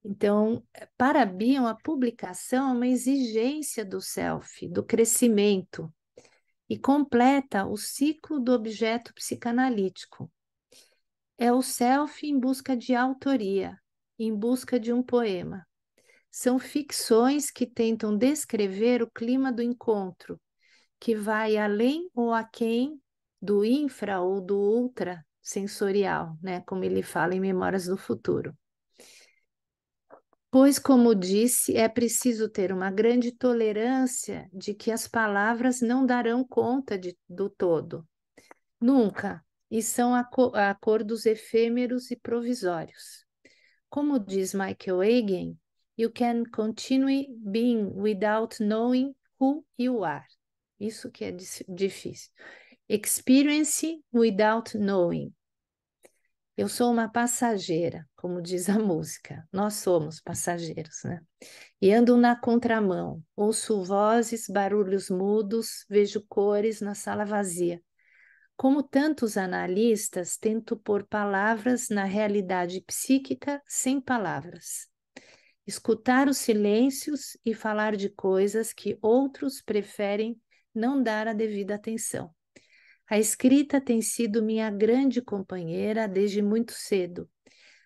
Então, para a Bion, a publicação é uma exigência do self, do crescimento, e completa o ciclo do objeto psicanalítico. É o self em busca de autoria, em busca de um poema. São ficções que tentam descrever o clima do encontro, que vai além ou aquém do infra ou do ultra sensorial, né? Como ele fala em Memórias do Futuro. Pois, como disse, é preciso ter uma grande tolerância de que as palavras não darão conta do todo. Nunca. E são acordos efêmeros e provisórios. Como diz Michael Hagen, you can continue being without knowing who you are. Isso que é difícil. Experience without knowing. Eu sou uma passageira, como diz a música. Nós somos passageiros, né? E ando na contramão. Ouço vozes, barulhos mudos, vejo cores na sala vazia. Como tantos analistas, tento pôr palavras na realidade psíquica sem palavras. Escutar os silêncios e falar de coisas que outros preferem não dar a devida atenção. A escrita tem sido minha grande companheira desde muito cedo.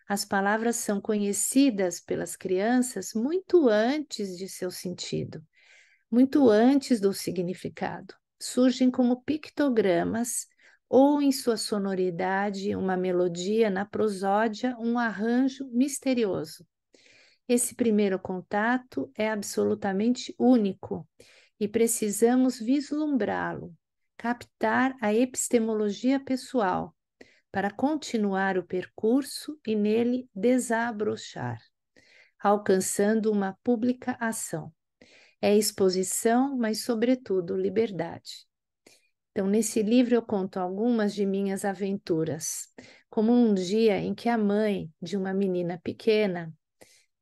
As palavras são conhecidas pelas crianças muito antes de seu sentido, muito antes do significado. Surgem como pictogramas ou em sua sonoridade, uma melodia, na prosódia, um arranjo misterioso. Esse primeiro contato é absolutamente único e precisamos vislumbrá-lo, captar a epistemologia pessoal para continuar o percurso e nele desabrochar, alcançando uma pública ação. É exposição, mas sobretudo liberdade. Então, nesse livro eu conto algumas de minhas aventuras, como um dia em que a mãe de uma menina pequena,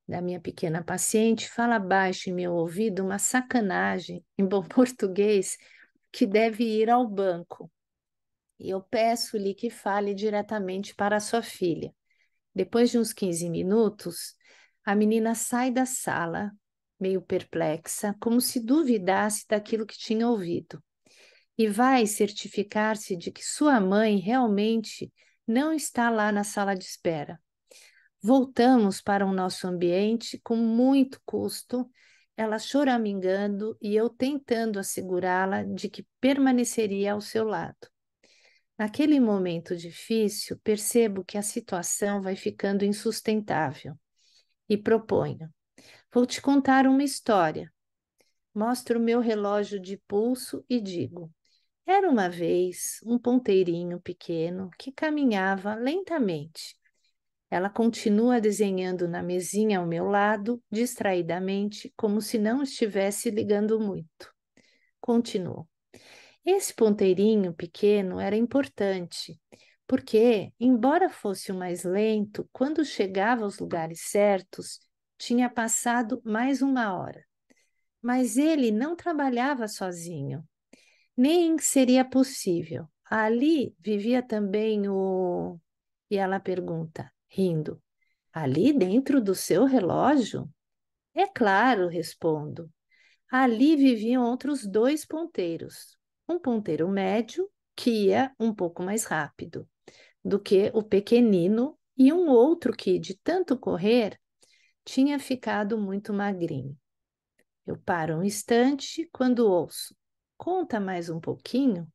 da minha pequena paciente, fala baixo em meu ouvido uma sacanagem, em bom português, que deve ir ao banco. E eu peço-lhe que fale diretamente para a sua filha. Depois de uns 15 minutos, a menina sai da sala, meio perplexa, como se duvidasse daquilo que tinha ouvido, e vai certificar-se de que sua mãe realmente não está lá na sala de espera. Voltamos para o nosso ambiente com muito custo, ela choramingando e eu tentando assegurá-la de que permaneceria ao seu lado. Naquele momento difícil, percebo que a situação vai ficando insustentável e proponho: vou te contar uma história. Mostro o meu relógio de pulso e digo: era uma vez um ponteirinho pequeno que caminhava lentamente. Ela continua desenhando na mesinha ao meu lado, distraidamente, como se não estivesse ligando muito. Continuo. Esse ponteirinho pequeno era importante, porque, embora fosse o mais lento, quando chegava aos lugares certos, tinha passado mais 1 hora. Mas ele não trabalhava sozinho, nem seria possível. Ali vivia também o... E ela pergunta, rindo, ali dentro do seu relógio? É claro, respondo. Ali viviam outros 2 ponteiros, um ponteiro médio que ia um pouco mais rápido do que o pequenino e um outro que, de tanto correr, tinha ficado muito magrinho. Eu paro um instante quando ouço. Conta mais um pouquinho?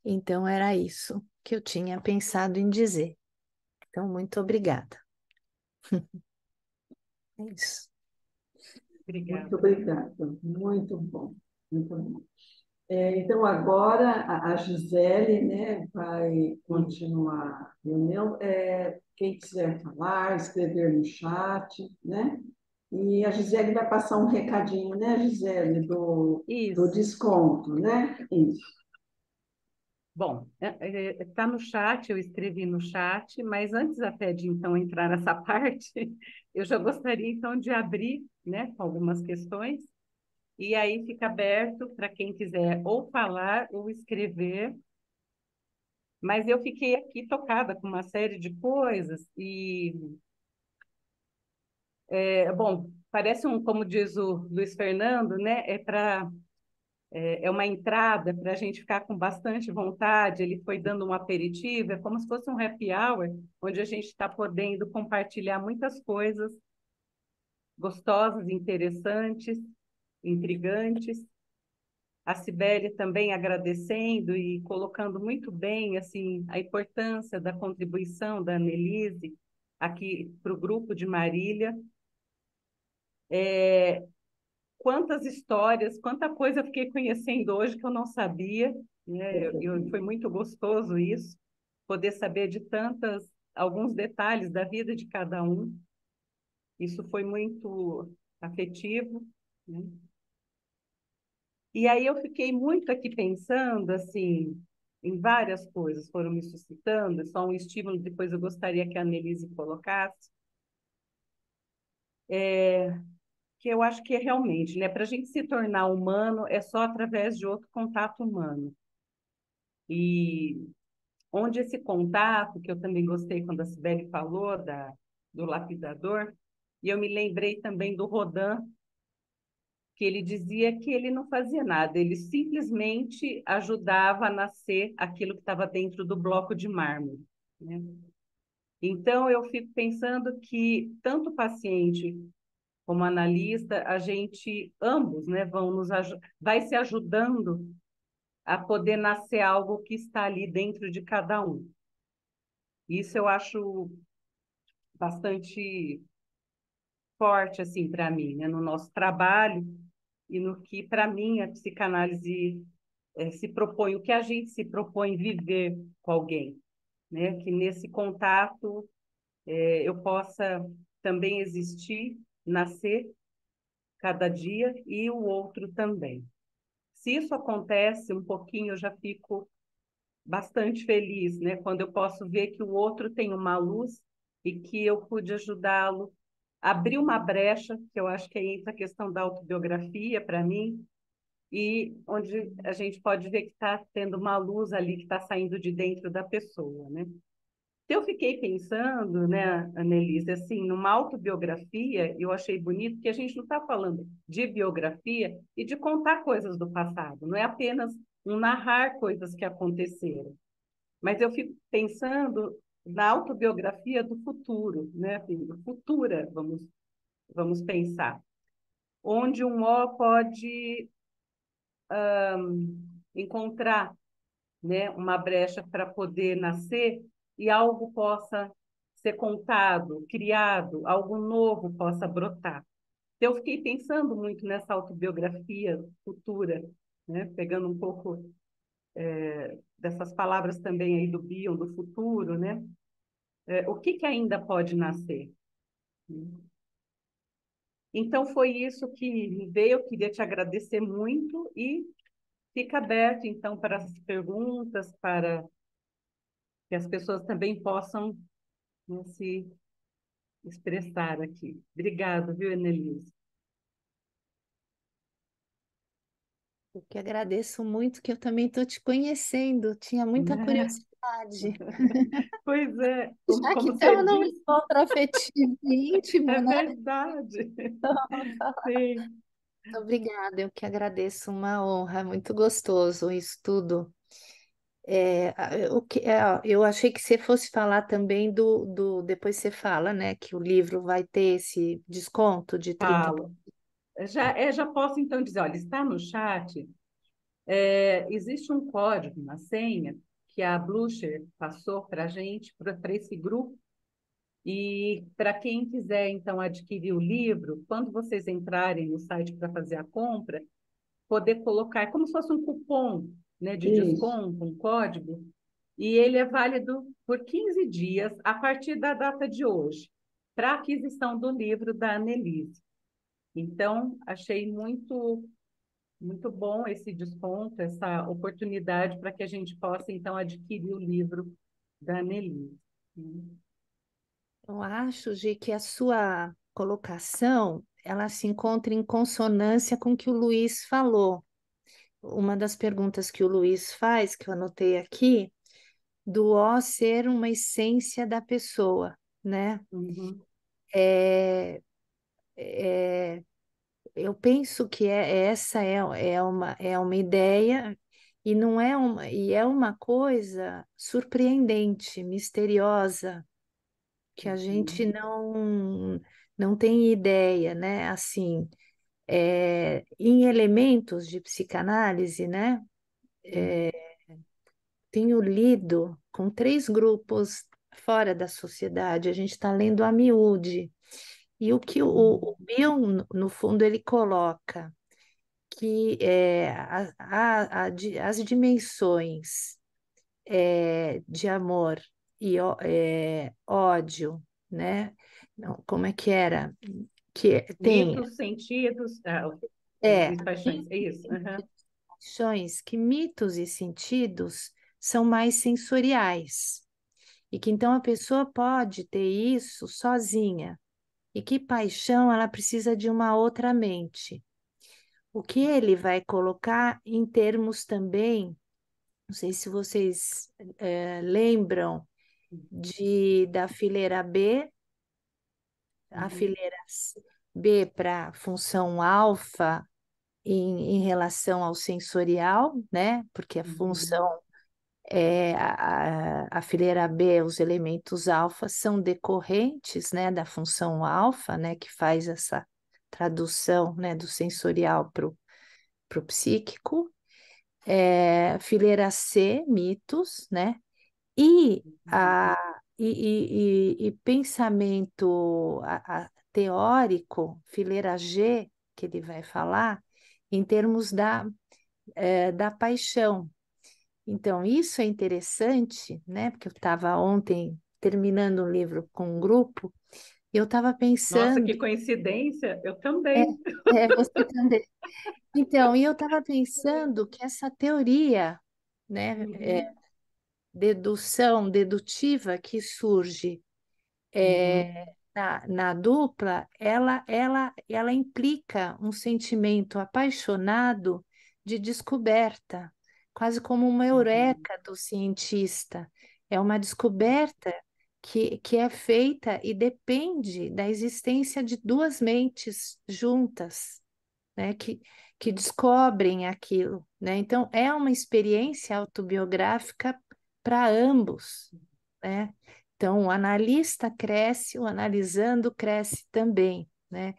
Então era isso que eu tinha pensado em dizer. Então, muito obrigada. É isso. Muito Obrigada. obrigada, muito bom, muito bom. Então, agora a Gisele, né, vai continuar a reunião. Quem quiser falar, escrever no chat, né? E a Gisele vai passar um recadinho, né, Gisele, do Isso. desconto, né? Isso. Bom, está no chat, eu escrevi no chat, mas antes até de então entrar nessa parte, eu já gostaria então de abrir, né, com algumas questões, e aí fica aberto para quem quiser ou falar ou escrever, mas eu fiquei aqui tocada com uma série de coisas e, bom, parece como diz o Luiz Fernando, né, é uma entrada para a gente ficar com bastante vontade. Ele foi dando um aperitivo, é como se fosse um happy hour, onde a gente está podendo compartilhar muitas coisas gostosas, interessantes, intrigantes. A Cibele também agradecendo e colocando muito bem assim a importância da contribuição da Annelise aqui para o grupo de Marília. Quantas histórias, quanta coisa eu fiquei conhecendo hoje que eu não sabia, né? Foi muito gostoso isso, poder saber de alguns detalhes da vida de cada um. Isso foi muito afetivo, né? E aí eu fiquei muito aqui pensando, assim, em várias coisas foram me suscitando, só um estímulo, depois eu gostaria que a Annelise colocasse. Que eu acho que é realmente, né? Para a gente se tornar humano é só através de outro contato humano. E onde esse contato, que eu também gostei quando a Cibele falou do lapidador, e eu me lembrei também do Rodin, que ele dizia que ele não fazia nada, ele simplesmente ajudava a nascer aquilo que estava dentro do bloco de mármore, né? Então, eu fico pensando que tanto o paciente como analista, a gente, ambos, né, vai se ajudando a poder nascer algo que está ali dentro de cada um. Isso eu acho bastante forte assim para mim, né, no nosso trabalho e no que para mim a psicanálise se propõe, o que a gente se propõe viver com alguém, né, que nesse contato eu possa também existir, nascer cada dia e o outro também. Se isso acontece um pouquinho, eu já fico bastante feliz, né? Quando eu posso ver que o outro tem uma luz e que eu pude ajudá-lo a abrir uma brecha, que eu acho que aí entra a questão da autobiografia para mim, e onde a gente pode ver que está tendo uma luz ali que está saindo de dentro da pessoa, né? Eu fiquei pensando, né, Annelise, assim, numa autobiografia, eu achei bonito que a gente não está falando de biografia e de contar coisas do passado, não é apenas um narrar coisas que aconteceram, mas eu fico pensando na autobiografia do futuro, né, assim, futura, vamos pensar, onde um ó pode encontrar, né, uma brecha para poder nascer e algo possa ser contado, criado, algo novo possa brotar. Eu fiquei pensando muito nessa autobiografia futura, né, pegando um pouco dessas palavras também aí do Bion, do futuro, né? O que ainda pode nascer? Então, foi isso que me veio. Eu queria te agradecer muito e fica aberto, então, para as perguntas, para que as pessoas também possam, né, se expressar aqui. Obrigada, viu, Annelise? Eu que agradeço muito, que eu também estou te conhecendo, tinha muita curiosidade. Pois é, Já que como você estamos num disse, encontro afetivo e íntimo, é né? verdade. Sim. Obrigada, eu que agradeço, uma honra, muito gostoso isso tudo. Eu achei que você fosse falar também depois você fala, né, que o livro vai ter esse desconto de 30%. Falo. Já posso então dizer, olha, está no chat, existe um código, uma senha, que a Blucher passou para a gente, para esse grupo, e para quem quiser, então, adquirir o livro, quando vocês entrarem no site para fazer a compra, poder colocar, é como se fosse um cupom, né, de Isso. desconto, um código, e ele é válido por 15 dias a partir da data de hoje, para aquisição do livro da Annelise. Então, achei muito bom esse desconto, essa oportunidade para que a gente possa, então, adquirir o livro da Annelise. Eu acho, Gi, que a sua colocação, ela se encontra em consonância com o que o Luiz falou. Uma das perguntas que o Luiz faz, que eu anotei aqui, do O ser uma essência da pessoa, né? Uhum, É, é, eu penso que essa é uma ideia e não é e é uma coisa surpreendente, misteriosa, que a gente uhum, não tem ideia, né? Assim, em elementos de psicanálise, né? uhum, Tenho lido com três grupos fora da sociedade, a gente está lendo a miúde. E o que o uhum, Bill, no fundo, ele coloca que as dimensões de amor e ódio, né? Não, como é que era? Que tem mitos, sentidos, é, e paixões, é isso. Uhum, paixões que mitos e sentidos são mais sensoriais. E que então a pessoa pode ter isso sozinha. E que paixão ela precisa de uma outra mente. O que ele vai colocar em termos também, não sei se vocês lembram da fileira B, a uhum, fileira B para função alfa em relação ao sensorial, né? Porque a uhum, função a fileira B, os elementos alfa são decorrentes, né, da função alfa, né, que faz essa tradução, né, do sensorial para o psíquico. Fileira C, mitos, né, e, a, e pensamento teórico, fileira G, que ele vai falar, em termos da paixão. Então, isso é interessante, né? Porque eu estava ontem terminando um livro com um grupo, e eu estava Nossa, pensando, que coincidência, eu é, também. você também. Então, e eu estava pensando que essa teoria, né, Uhum, dedução, dedutiva que surge uhum, na dupla, ela implica um sentimento apaixonado de descoberta, quase como uma uhum, eureka do cientista. É uma descoberta que é feita e depende da existência de duas mentes juntas, né, que descobrem aquilo, né? Então, é uma experiência autobiográfica para ambos, né? Então, o analista cresce, o analisando cresce também, né?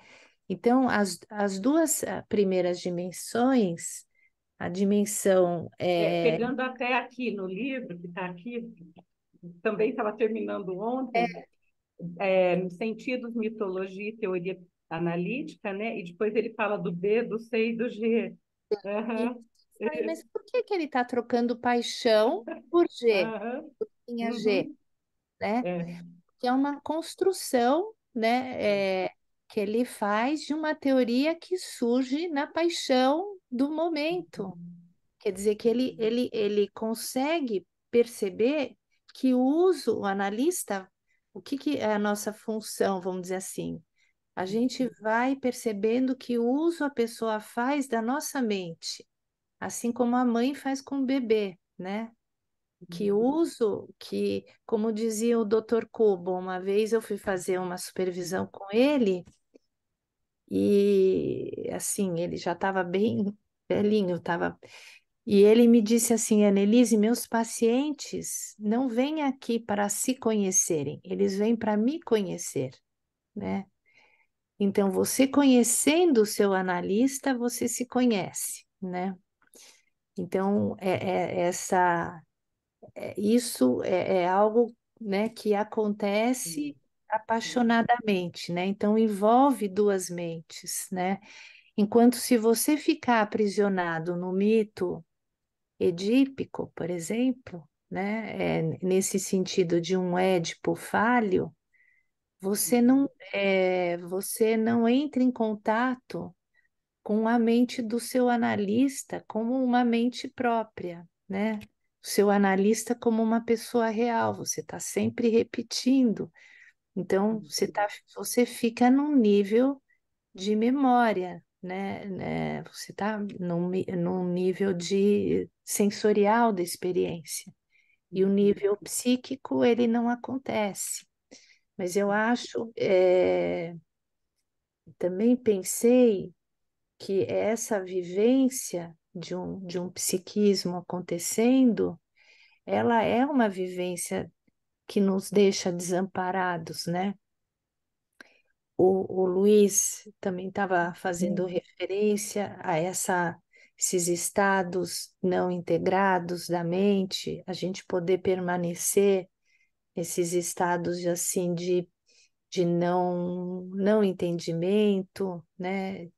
Então, as duas primeiras dimensões, a dimensão Pegando até aqui no livro, que está aqui, também estava terminando ontem, sentidos, mitologia e teoria analítica, né? E depois ele fala do B, do C e do G. e Aham, falei, mas por que que ele está trocando paixão por G, aham, linha G, uhum, né? é, Que é uma construção, né, que ele faz de uma teoria que surge na paixão do momento. Quer dizer que ele consegue perceber que o uso, o analista, o que é a nossa função, vamos dizer assim? A gente vai percebendo que o uso a pessoa faz da nossa mente, assim como a mãe faz com o bebê, né? Que uso, que, como dizia o Dr. Kubo, uma vez eu fui fazer uma supervisão com ele E assim, ele já estava bem velhinho, estava. E ele me disse assim, Annelise, meus pacientes não vêm aqui para se conhecerem, eles vêm para me conhecer, né? Então, você conhecendo o seu analista, você se conhece, né? Então, isso é algo, né, que acontece apaixonadamente, né? Então, envolve duas mentes, né? Enquanto se você ficar aprisionado no mito edípico, por exemplo, né, nesse sentido de um Édipo falho, você não entra em contato com a mente do seu analista como uma mente própria, né? O seu analista como uma pessoa real, você está sempre repetindo. Então, você fica num nível de memória, né? Você está num nível de sensorial da experiência. E o nível psíquico, ele não acontece. Mas eu acho, também pensei que essa vivência de um psiquismo acontecendo, ela é uma vivência que nos deixa desamparados, né? O Luiz também estava fazendo referência a esses estados não integrados da mente, a gente poder permanecer nesses estados assim de não entendimento, né?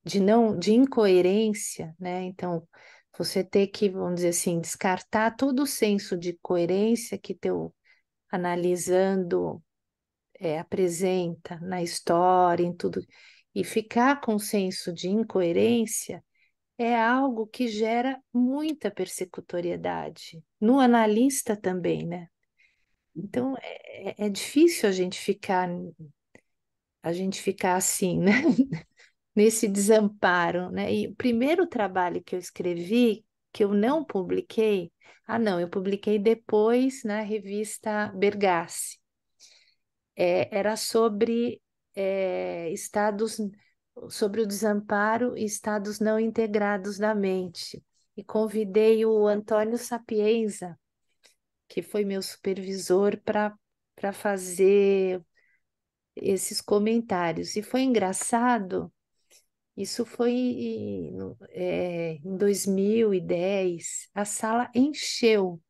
De incoerência, né? Então, você ter que, vamos dizer assim, descartar todo o senso de coerência que teu analisando apresenta na história, em tudo, e ficar com senso de incoerência é algo que gera muita persecutoriedade. No analista também, né? Então, é difícil a gente ficar assim, né? Nesse desamparo, né? E o primeiro trabalho que eu escrevi, que eu não publiquei, não, eu publiquei depois na revista Bergasse. Era sobre o desamparo e estados não integrados da mente. E convidei o Antônio Sapienza, que foi meu supervisor, para fazer esses comentários. E foi engraçado, isso foi em 2010, a sala encheu.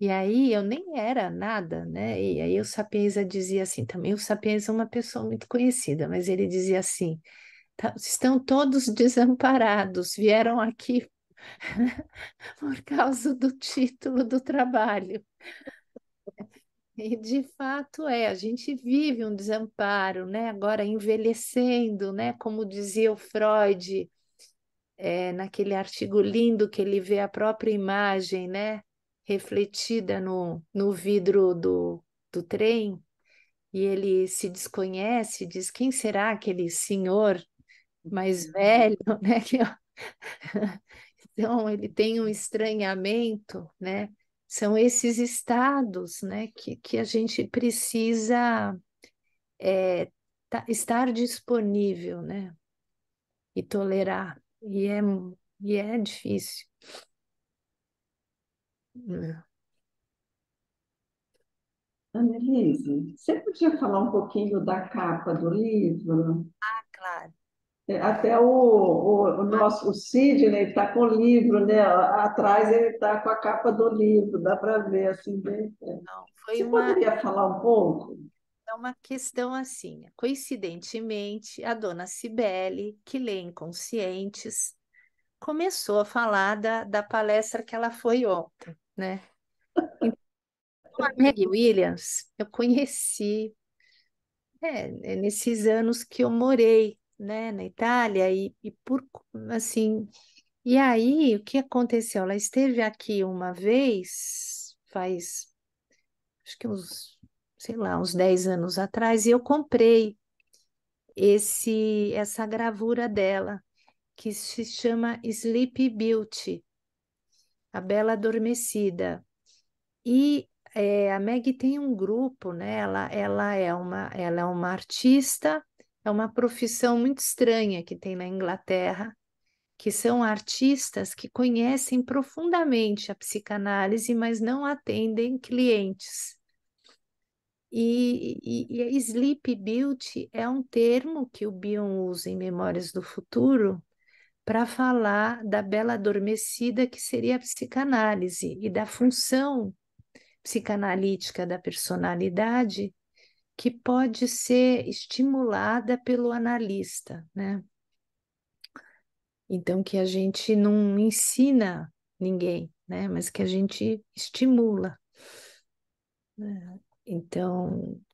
E aí eu nem era nada, né? E aí o Sapienza dizia assim, também o Sapienza é uma pessoa muito conhecida, mas ele dizia assim, estão todos desamparados, vieram aqui por causa do título do trabalho. E de fato a gente vive um desamparo, né? Agora envelhecendo, né? Como dizia o Freud, naquele artigo lindo que ele vê a própria imagem, né? Refletida no vidro do trem, e ele se desconhece, diz: quem será aquele senhor mais velho, né? Então, ele tem um estranhamento, né? São esses estados, né, que a gente precisa estar disponível, né? E tolerar. E é difícil. Annelise, você podia falar um pouquinho da capa do livro? Claro. Até o nosso o Sidney está com o livro, né? Atrás ele está com a capa do livro, dá para ver assim bem. Não, foi Você uma, poderia falar um pouco? é uma questão assim. Coincidentemente, a dona Cibele, que lê Inconscientes, começou a falar da palestra que ela foi ontem, né? Então, a Mary Williams, eu conheci nesses anos que eu morei, né, na Itália assim, e aí o que aconteceu? Ela esteve aqui uma vez, faz acho que sei lá, uns 10 anos atrás, e eu comprei essa gravura dela, que se chama Sleepy Beauty, a Bela Adormecida. E a Meg tem um grupo, né? Ela é uma artista, é uma profissão muito estranha que tem na Inglaterra, que são artistas que conhecem profundamente a psicanálise, mas não atendem clientes. E a Sleep Beauty é um termo que o Bion usa em Memórias do Futuro para falar da bela adormecida que seria a psicanálise e da função psicanalítica da personalidade que pode ser estimulada pelo analista, né? Então, que a gente não ensina ninguém, né? Mas que a gente estimula, né? Então,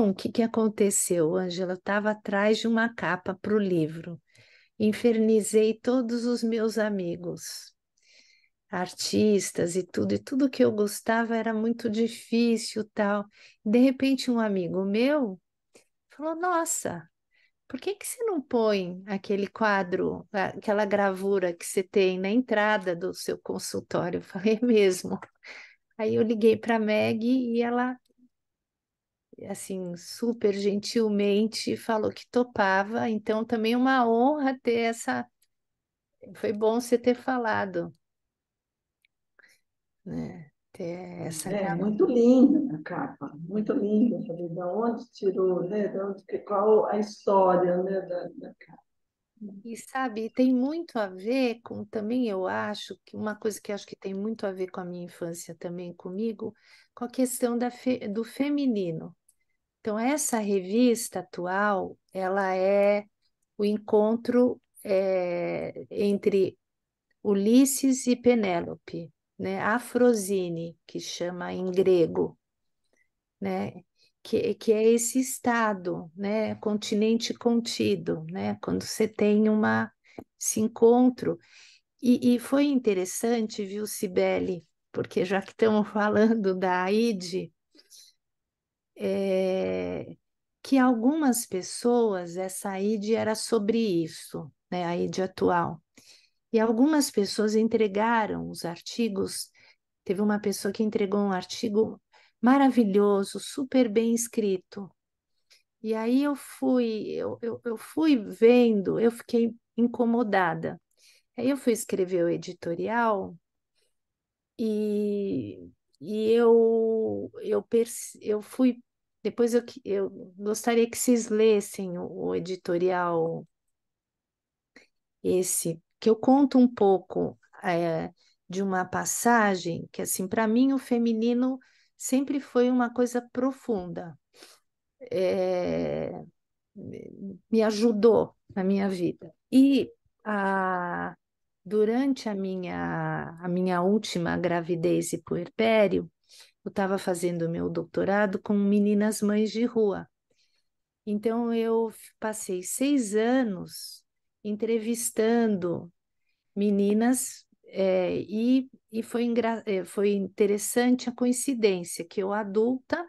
o que que aconteceu, Ângela? Eu estava atrás de uma capa para o livro. Infernizei todos os meus amigos, artistas e tudo que eu gostava era muito difícil, tal. De repente, um amigo meu falou: Nossa, por que que você não põe aquele quadro, aquela gravura que você tem na entrada do seu consultório? Eu falei: "É mesmo." Aí eu liguei para a Meg e ela, assim, super gentilmente falou que topava. Então, também é uma honra ter essa. Foi bom você ter falado, né? Ter essa É gravura. muito linda a capa, muito linda. Eu falei, da onde tirou, né? Qual a história, né, da capa? E sabe, tem muito a ver com também, eu acho, que uma coisa que eu acho que tem muito a ver com a minha infância também comigo, com a questão do feminino. Então, essa revista atual, ela é o encontro entre Ulisses e Penélope, né? Afrosine, que chama em grego, né? Que é esse estado, né? Continente contido, né? Quando você tem esse encontro. E foi interessante, viu, Cibele? Porque já que estamos falando da AIDE, é, que algumas pessoas, essa AIDE era sobre isso, né? A AIDE atual. E algumas pessoas entregaram os artigos. Teve uma pessoa que entregou um artigo maravilhoso, super bem escrito. E aí eu fui vendo, eu fiquei incomodada. Aí eu fui escrever o editorial e, eu fui. Depois eu gostaria que vocês lessem o editorial esse, que eu conto um pouco de uma passagem que, assim, para mim, o feminino sempre foi uma coisa profunda. É, me ajudou na minha vida. E a, durante a minha última gravidez e puerpério, eu estava fazendo meu doutorado com meninas mães de rua. Então, eu passei 6 anos entrevistando meninas, e foi interessante a coincidência que eu adulta,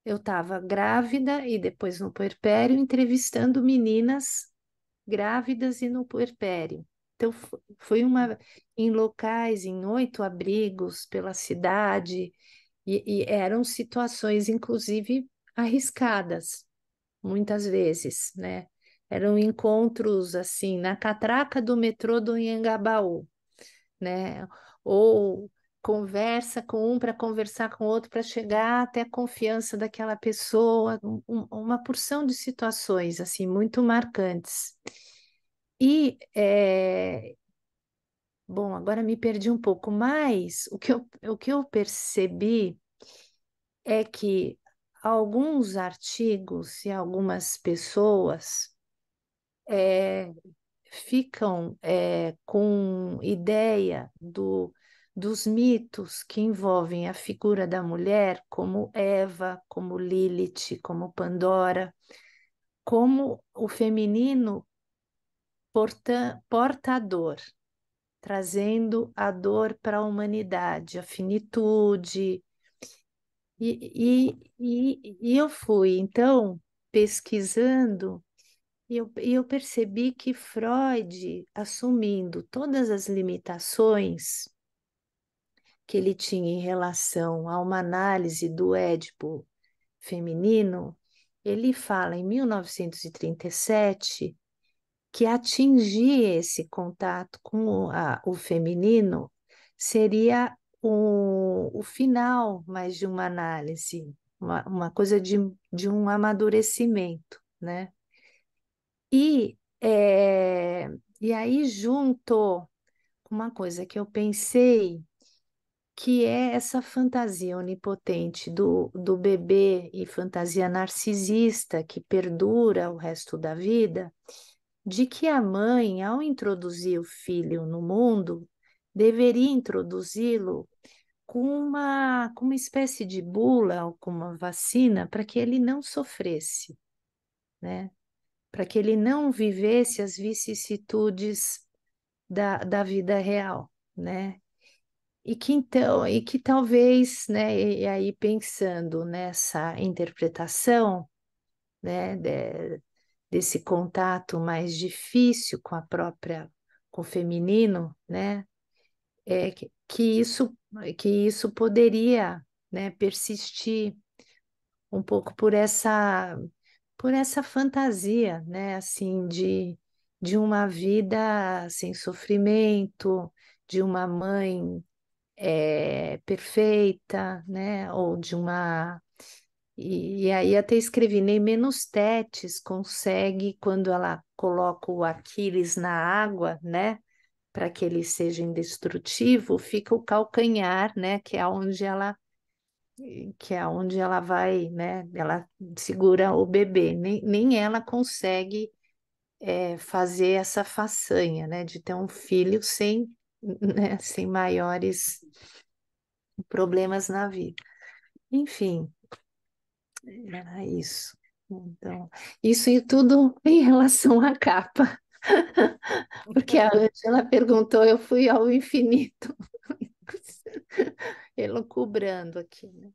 eu estava grávida e depois no puerpério entrevistando meninas grávidas e no puerpério. Então foi em locais, em 8 abrigos pela cidade e eram situações inclusive arriscadas, muitas vezes, né? Eram encontros assim na catraca do metrô do Anhangabaú, né? Ou conversa com um para conversar com o outro para chegar até a confiança daquela pessoa, uma porção de situações assim muito marcantes. E bom, agora me perdi um pouco, mas o que eu percebi é que alguns artigos e algumas pessoas é, ficam com ideia dos mitos que envolvem a figura da mulher, como Eva, como Lilith, como Pandora, como o feminino portador, trazendo a dor para a humanidade, a finitude. E eu fui, então, pesquisando. E eu percebi que Freud, assumindo todas as limitações que ele tinha em relação a uma análise do Édipo feminino, ele fala em 1937 que atingir esse contato com o feminino seria o final mais de uma análise, uma coisa de um amadurecimento, né? E, e aí juntou uma coisa que eu pensei, que é essa fantasia onipotente do bebê e fantasia narcisista que perdura o resto da vida, de que a mãe, ao introduzir o filho no mundo, deveria introduzi-lo com uma espécie de bula ou com uma vacina para que ele não sofresse, né? Para que ele não vivesse as vicissitudes da vida real, né? E que então, e que talvez, né, e aí pensando nessa interpretação, né, desse contato mais difícil com a própria, com o feminino, né, que isso poderia, né, persistir um pouco por essa fantasia, né, assim, de uma vida sem sofrimento, de uma mãe perfeita, né, ou de uma e aí até escrevi, nem menos Tétis consegue, quando ela coloca o Aquiles na água, né, para que ele seja indestrutível, fica o calcanhar, né, que é onde ela vai, né, ela segura o bebê. Nem ela consegue fazer essa façanha, né, de ter um filho sem, né, sem maiores problemas na vida. Enfim, era isso. Então, isso e tudo em relação à capa. Porque a Ângela perguntou, eu fui ao infinito, elucubrando aqui, né?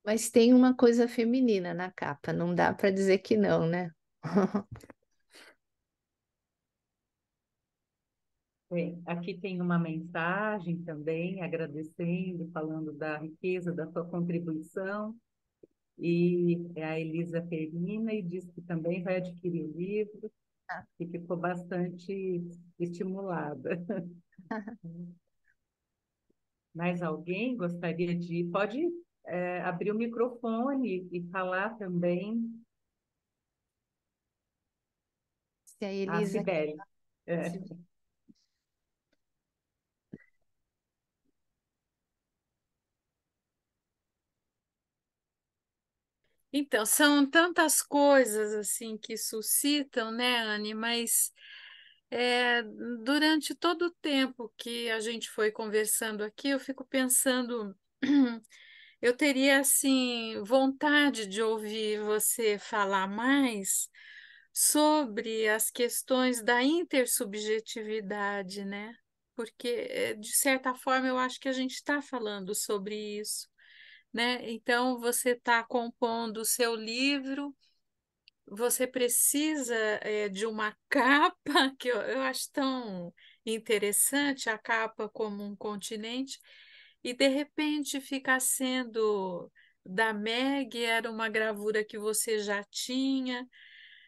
Mas tem uma coisa feminina na capa, não dá para dizer que não, né? Aqui tem uma mensagem também, agradecendo, falando da riqueza da sua contribuição. E é a Elisa Perina, e diz que também vai adquirir o livro, e ficou bastante estimulada. Mais alguém gostaria de... Pode abrir o microfone e falar também. Se a A Elisa Cibele. É. Então, são tantas coisas assim que suscitam, né, Anne? Mas durante todo o tempo que a gente foi conversando aqui, eu fico pensando, eu teria assim vontade de ouvir você falar mais sobre as questões da intersubjetividade, né? Porque, de certa forma, eu acho que a gente está falando sobre isso, né? Então, você está compondo o seu livro, você precisa de uma capa, que eu acho tão interessante, a capa como um continente, e de repente fica sendo da Meg, era uma gravura que você já tinha,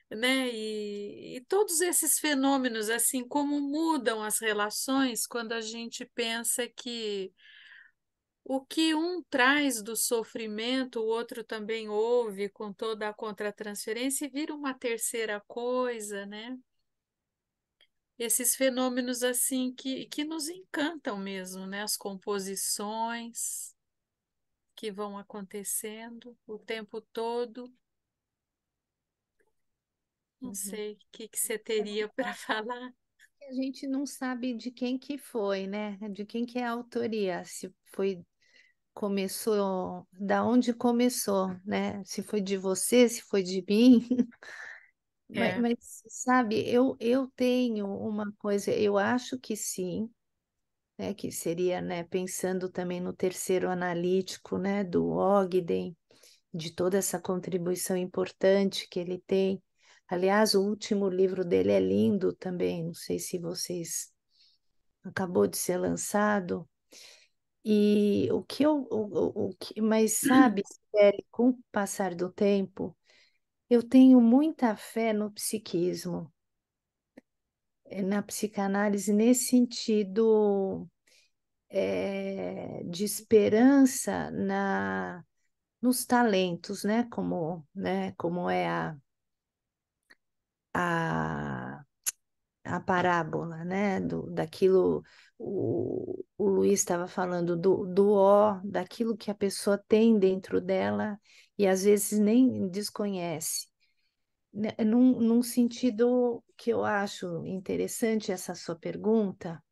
né? E todos esses fenômenos, assim, como mudam as relações quando a gente pensa que o que um traz do sofrimento, o outro também ouve com toda a contratransferência e vira uma terceira coisa, né? Esses fenômenos assim que nos encantam mesmo, né? As composições que vão acontecendo o tempo todo. Não Uhum. sei o que você teria para falar. A gente não sabe de quem que foi, né? De quem que é a autoria, se foi começou, da onde começou, né? Se foi de você, se foi de mim. É, Mas sabe, eu tenho uma coisa, eu acho que sim, né? Que seria, né? Pensando também no terceiro analítico, né? Do Ogden, de toda essa contribuição importante que ele tem. Aliás, o último livro dele é lindo também, não sei se vocês acabou de ser lançado. E o que mas sabe, Sibeli, com o passar do tempo, eu tenho muita fé no psiquismo, na psicanálise, nesse sentido, de esperança nos talentos, como é a, a parábola, né? Daquilo, o Luiz estava falando daquilo que a pessoa tem dentro dela e às vezes nem desconhece. Num sentido que eu acho interessante essa sua pergunta,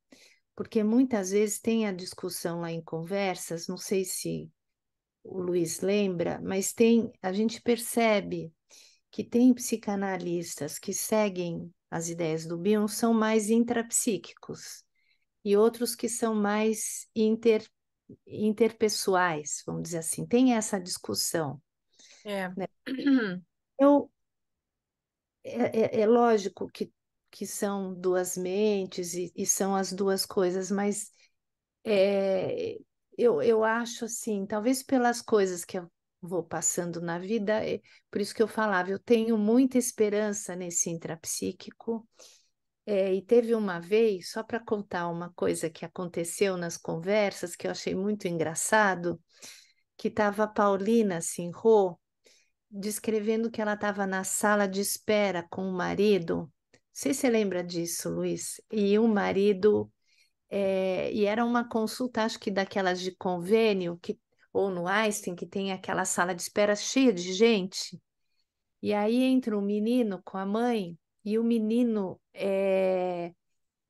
porque muitas vezes tem a discussão lá em conversas, não sei se o Luiz lembra, mas a gente percebe que tem psicanalistas que seguem as ideias do Bion são mais intrapsíquicos e outros que são mais interpessoais, vamos dizer assim. Tem essa discussão, É. né? Eu, é lógico que são duas mentes e são as duas coisas, mas é, eu acho assim, talvez pelas coisas que eu vou passando na vida, por isso que eu falava, eu tenho muita esperança nesse intrapsíquico. E teve uma vez, só para contar uma coisa que aconteceu nas conversas, que eu achei muito engraçado, que estava a Paulina Sinro descrevendo que ela estava na sala de espera com o marido. Não sei se você lembra disso, Luiz. E o marido e era uma consulta, acho que daquelas de convênio, ou no Einstein, que tem aquela sala de espera cheia de gente. E aí entra um menino com a mãe, e o menino,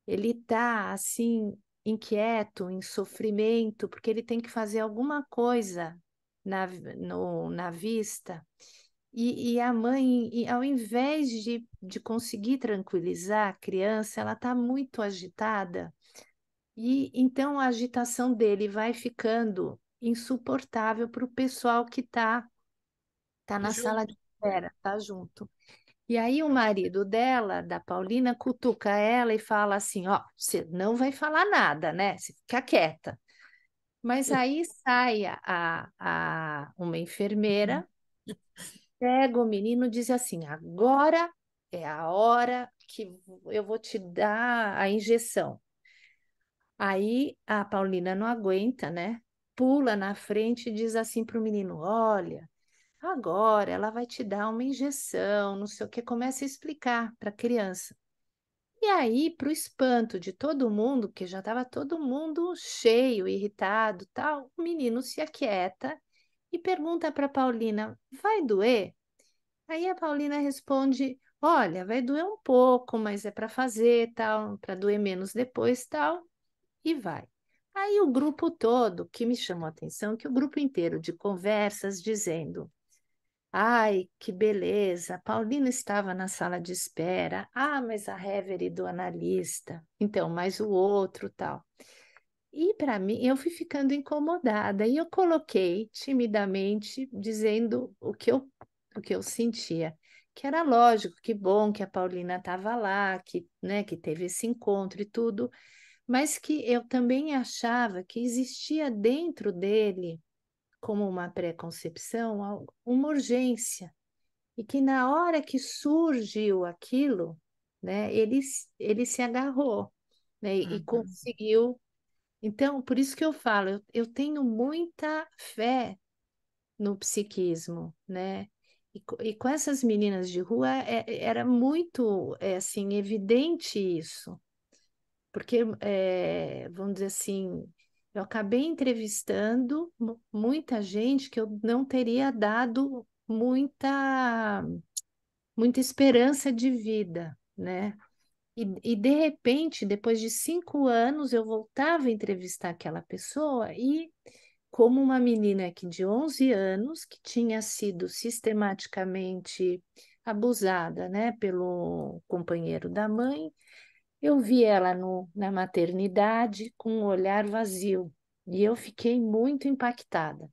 ele tá assim, inquieto, em sofrimento, porque ele tem que fazer alguma coisa na vista. E a mãe, ao invés de conseguir tranquilizar a criança, ela está muito agitada e então a agitação dele vai ficando insuportável para o pessoal que tá na sala Junto. de espera, tá junto. E aí o marido dela, da Paulina, cutuca ela e fala assim: ó, você não vai falar nada, né? Você fica quieta. Mas aí sai uma enfermeira, pega o menino e diz assim: agora é a hora que eu vou te dar a injeção. Aí a Paulina não aguenta, né? Pula na frente e diz assim para o menino: olha, agora ela vai te dar uma injeção, não sei o que, começa a explicar para a criança. E aí, para o espanto de todo mundo, que já estava todo mundo cheio, irritado, tal, o menino se aquieta e pergunta para a Paulina: vai doer? Aí a Paulina responde: olha, vai doer um pouco, mas é para fazer, tal, para doer menos depois, tal e vai. Aí o grupo todo, que me chamou a atenção, que o grupo inteiro de conversas dizendo: ai, que beleza, a Paulina estava na sala de espera, ah, mas a Reverie do analista, então, mais o outro tal. E para mim, eu fui ficando incomodada e eu coloquei timidamente dizendo o que eu sentia. Que era lógico, que bom que a Paulina estava lá, que, né, que teve esse encontro e tudo, mas que eu também achava que existia dentro dele, como uma pré-concepção, uma urgência, e que na hora que surgiu aquilo, né, ele se agarrou, né, e Uhum. conseguiu. Então, por isso que eu falo, eu tenho muita fé no psiquismo, né? E com essas meninas de rua era muito assim evidente isso, porque, vamos dizer assim, eu acabei entrevistando muita gente que eu não teria dado muita esperança de vida, né? E de repente, depois de 5 anos, eu voltava a entrevistar aquela pessoa e, como uma menina aqui de 11 anos, que tinha sido sistematicamente abusada, né, pelo companheiro da mãe, eu vi ela na maternidade com um olhar vazio e eu fiquei muito impactada.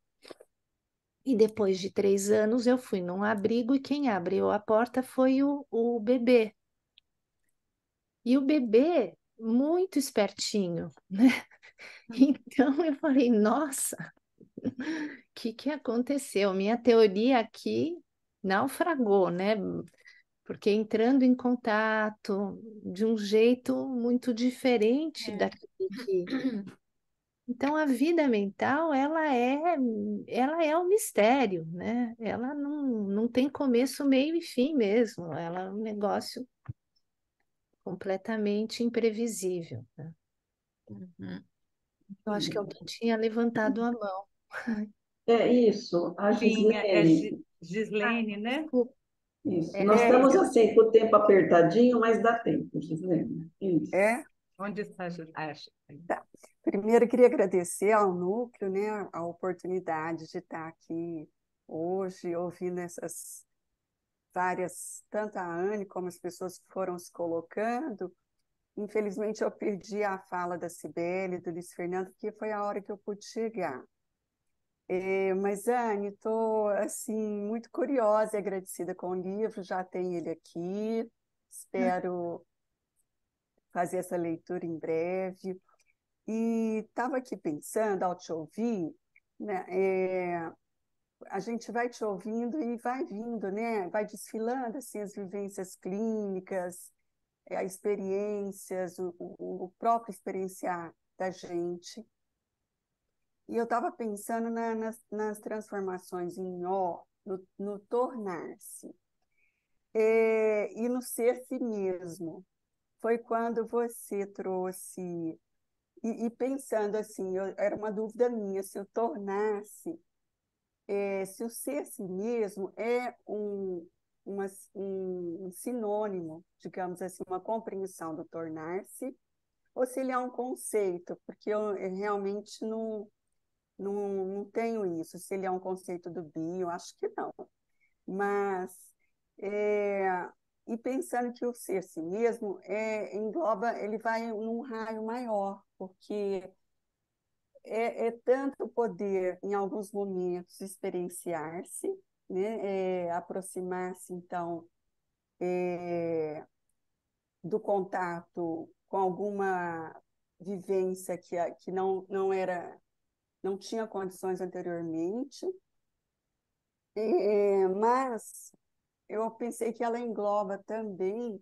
E depois de 3 anos eu fui num abrigo e quem abriu a porta foi o bebê. E o bebê muito espertinho, né? Então eu falei, nossa, o que aconteceu? Minha teoria aqui naufragou, né? Porque entrando em contato de um jeito muito diferente É. daquele que... Então a vida mental, ela é um mistério, né? Ela não tem começo, meio e fim mesmo. Ela é um negócio completamente imprevisível, né? Uhum. Eu acho que alguém tinha levantado a mão. É isso, a Tinha, Gislene. Ah, Gislene, né? desculpa. Isso. Nós É, estamos assim com o tempo apertadinho, mas dá tempo, Gislene. Isso. É, Onde está a Gislene? tá. Primeiro, eu queria agradecer ao núcleo, né, a oportunidade de estar aqui hoje, ouvindo essas várias, tanto a Anne como as pessoas que foram se colocando. Infelizmente, eu perdi a fala da Cibele, do Luiz Fernando, porque foi a hora que eu pude chegar. Mas, Anne, estou assim, muito curiosa e agradecida com o livro, já tenho ele aqui, espero fazer essa leitura em breve. E estava aqui pensando, ao te ouvir, né, a gente vai te ouvindo e vai vindo, né, vai desfilando assim, as vivências clínicas, as experiências, o próprio experienciar da gente. E eu estava pensando nas transformações em ó, no tornar-se, e no ser si mesmo. Foi quando você trouxe, e pensando assim, era uma dúvida minha, se o tornar-se, se o ser si mesmo é um sinônimo, digamos assim, uma compreensão do tornar-se, ou se ele é um conceito, porque eu realmente não tenho isso, se ele é um conceito do bio, acho que não. Mas, é, e pensando que o ser si mesmo engloba, ele vai num raio maior, porque é tanto poder, em alguns momentos, experienciar-se, né? Aproximar-se, então, do contato com alguma vivência que não tinha condições anteriormente, mas eu pensei que ela engloba também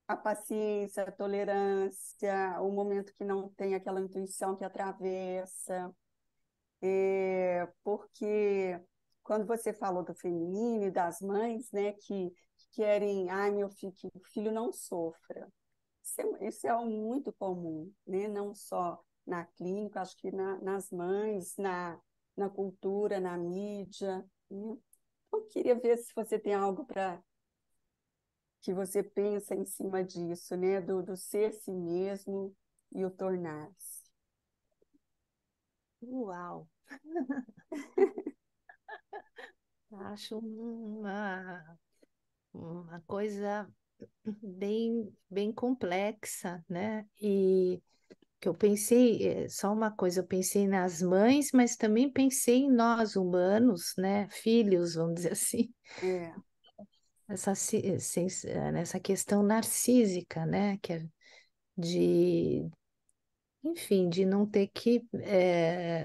a paciência, a tolerância, o momento que não tem aquela intuição que atravessa, porque quando você falou do feminino e das mães, né, que querem, ai, que o filho não sofra. Isso é algo muito comum, né? Não só na clínica, acho que nas mães, na cultura, na mídia, né? Eu queria ver se você tem algo para que você pensa em cima disso, né? Do ser si mesmo e o tornar-se. uau! Acho uma coisa bem complexa, né? E que eu pensei, só uma coisa, eu pensei nas mães, mas também pensei em nós humanos, né? Filhos, vamos dizer assim, É, nessa questão narcísica, né? Que é de, enfim, de não ter que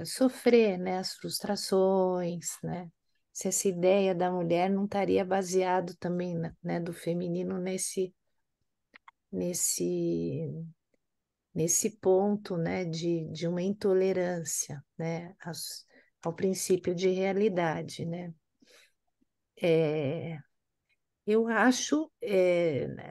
sofrer, né? As frustrações, né? Se essa ideia da mulher não estaria baseado também, né? Do feminino nesse nesse ponto, né, de uma intolerância, né, ao princípio de realidade, né. É, eu acho,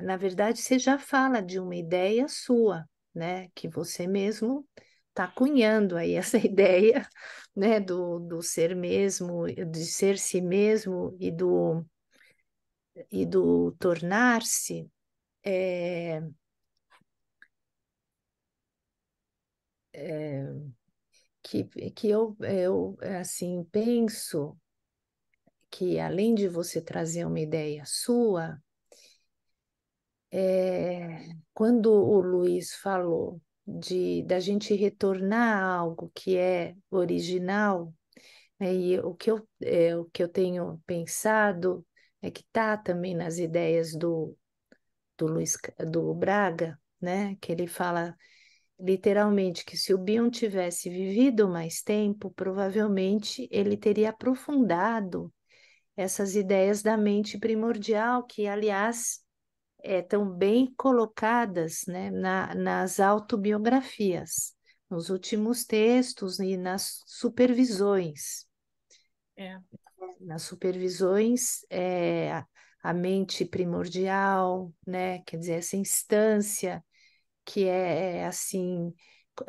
na verdade, você já fala de uma ideia sua, né, que você mesmo está cunhando aí essa ideia, né, do ser mesmo, de ser si mesmo e do tornar-se. É, que, que eu assim penso que além de você trazer uma ideia sua, quando o Luiz falou da gente retornar a algo que é original, né, e o que eu tenho pensado é que está também nas ideias do Luiz do Braga, né? Que ele fala literalmente que se o Bion tivesse vivido mais tempo, provavelmente ele teria aprofundado essas ideias da mente primordial, que, aliás, estão bem colocadas, né, nas autobiografias, nos últimos textos e nas supervisões. É. Nas supervisões, a mente primordial, né, quer dizer, essa instância que é assim,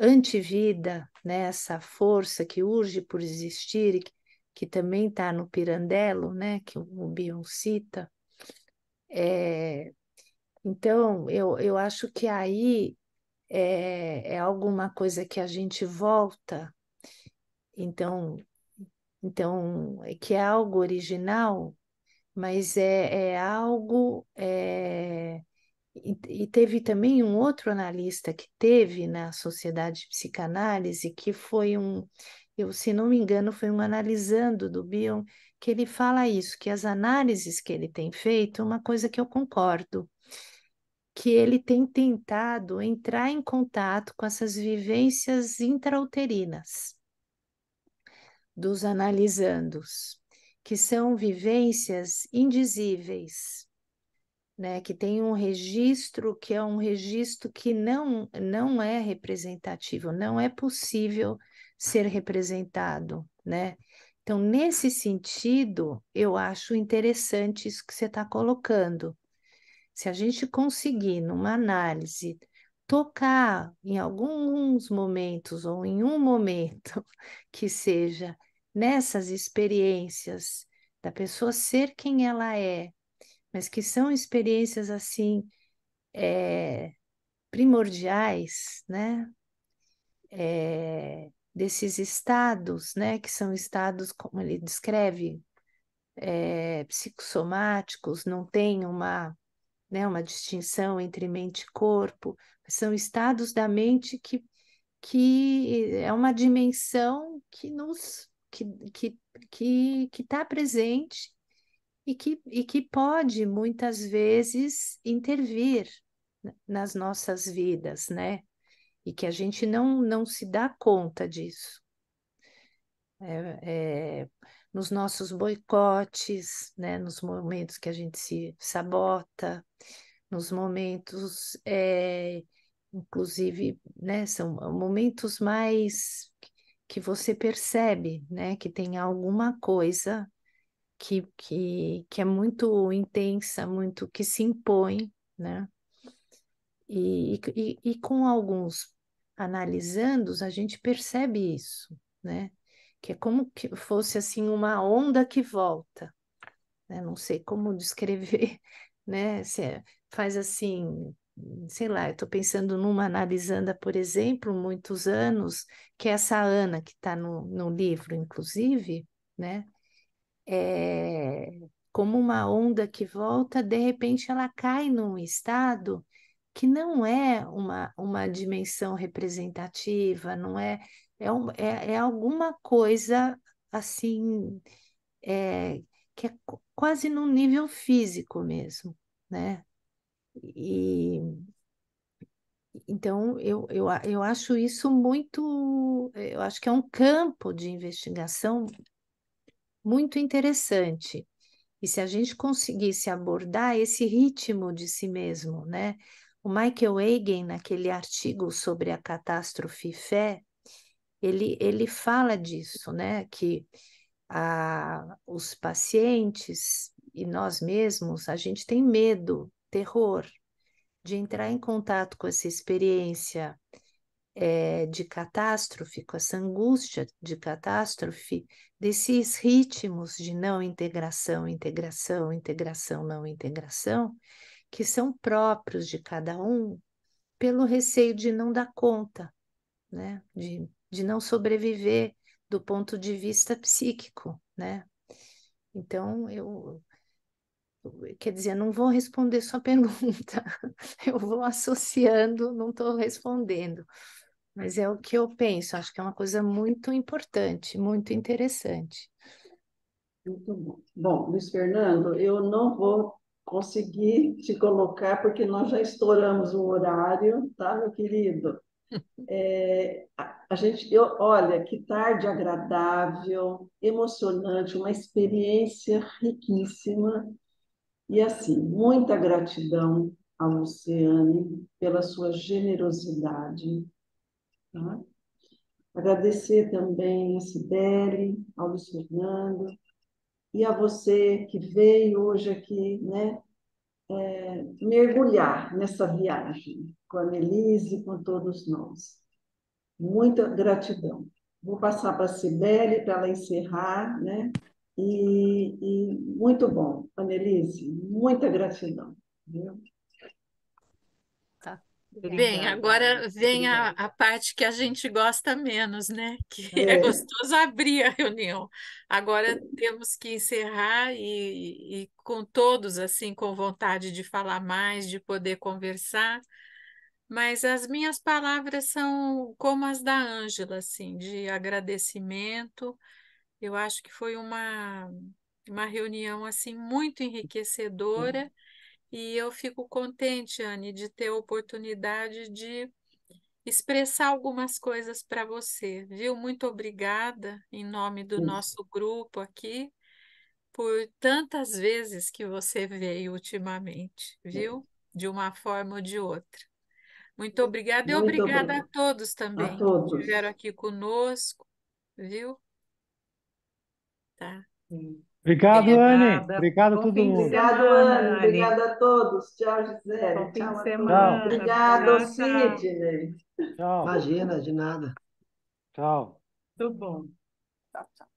antivida, né, essa força que urge por existir, que também está no Pirandello, né, que o Bion cita. Então, eu acho que aí é alguma coisa que a gente volta, então, é que é algo original, mas é algo. E teve também um outro analista que teve na Sociedade de Psicanálise, que foi se não me engano, foi um analisando do Bion, que ele fala isso, que as análises que ele tem feito, uma coisa que eu concordo, que ele tem tentado entrar em contato com essas vivências intrauterinas dos analisandos, que são vivências indizíveis, né, que tem um registro que é um registro que não é representativo, não é possível ser representado, né? Então, nesse sentido, eu acho interessante isso que você está colocando. Se a gente conseguir, numa análise, tocar em alguns momentos ou em um momento que seja nessas experiências da pessoa ser quem ela é, mas que são experiências assim primordiais, né? Desses estados, né? Que são estados, como ele descreve, psicossomáticos, não tem uma distinção entre mente e corpo, são estados da mente que é uma dimensão que está presente e que pode muitas vezes intervir nas nossas vidas, né? E que a gente não se dá conta disso. Nos nossos boicotes, né? Nos momentos que a gente se sabota, nos momentos, inclusive, né? São momentos mais que você percebe, né? Que tem alguma coisa que é muito intensa, muito que se impõe, né? E com alguns analisandos, a gente percebe isso, né? Que é como que fosse assim uma onda que volta, né? Não sei como descrever, né? Faz assim, sei lá, eu estou pensando numa analisanda, por exemplo, muitos anos, que é essa Ana que está no livro, inclusive, né? Como uma onda que volta, de repente ela cai num estado que não é uma dimensão representativa, não é alguma coisa assim, que é quase num nível físico mesmo, né? E então eu acho isso muito, eu acho que é um campo de investigação muito interessante. E se a gente conseguisse abordar esse ritmo de si mesmo, né? O Michael Hagen, naquele artigo sobre a catástrofe fé, ele fala disso, né? Que os pacientes e nós mesmos, a gente tem medo, terror de entrar em contato com essa experiência de catástrofe, com essa angústia de catástrofe, desses ritmos de não integração, integração, integração, não integração, que são próprios de cada um, pelo receio de não dar conta, né? De não sobreviver do ponto de vista psíquico, né? Então, quer dizer, não vou responder sua pergunta, eu vou associando, não estou respondendo. Mas é o que eu penso, acho que é uma coisa muito importante, muito interessante. Muito bom. Bom, Luiz Fernando, eu não vou conseguir te colocar, porque nós já estouramos o horário, tá, meu querido? Olha, que tarde agradável, emocionante, uma experiência riquíssima. E assim, muita gratidão a Luciane pela sua generosidade, tá? Agradecer também a Cibele, ao Luiz Fernando, e a você que veio hoje aqui, né, mergulhar nessa viagem com a Nelise e com todos nós. Muita gratidão. Vou passar para a Cibele para ela encerrar, né? E muito bom, Annelise, muita gratidão. Viu? Tá. Bem, Obrigada, agora vem a, obrigada. a parte que a gente gosta menos, né? Que é É, gostoso abrir a reunião. Agora temos que encerrar e com todos, assim, com vontade de falar mais, de poder conversar. Mas as minhas palavras são como as da Ângela, assim, de agradecimento. Eu acho que foi uma reunião, assim, muito enriquecedora. E eu fico contente, Anne, de ter a oportunidade de expressar algumas coisas para você, viu? Muito obrigada em nome do nosso grupo aqui por tantas vezes que você veio ultimamente, viu? De uma forma ou de outra. Muito obrigada e muito obrigada a obrigada. todos A também que estiveram todos. aqui conosco, viu? Tá. Sim. Obrigado, Anne. Obrigada. Obrigado a Bom todo fim de mundo. Obrigado, semana, Anne. Anne. Obrigada a todos. Tchau, Bom Gisele. fim Tchau de a todos. Tchau, semana. Obrigado, Tchau, tchau. Sidney. tchau, Imagina, de nada. tchau. Tudo bom. Tchau, tchau.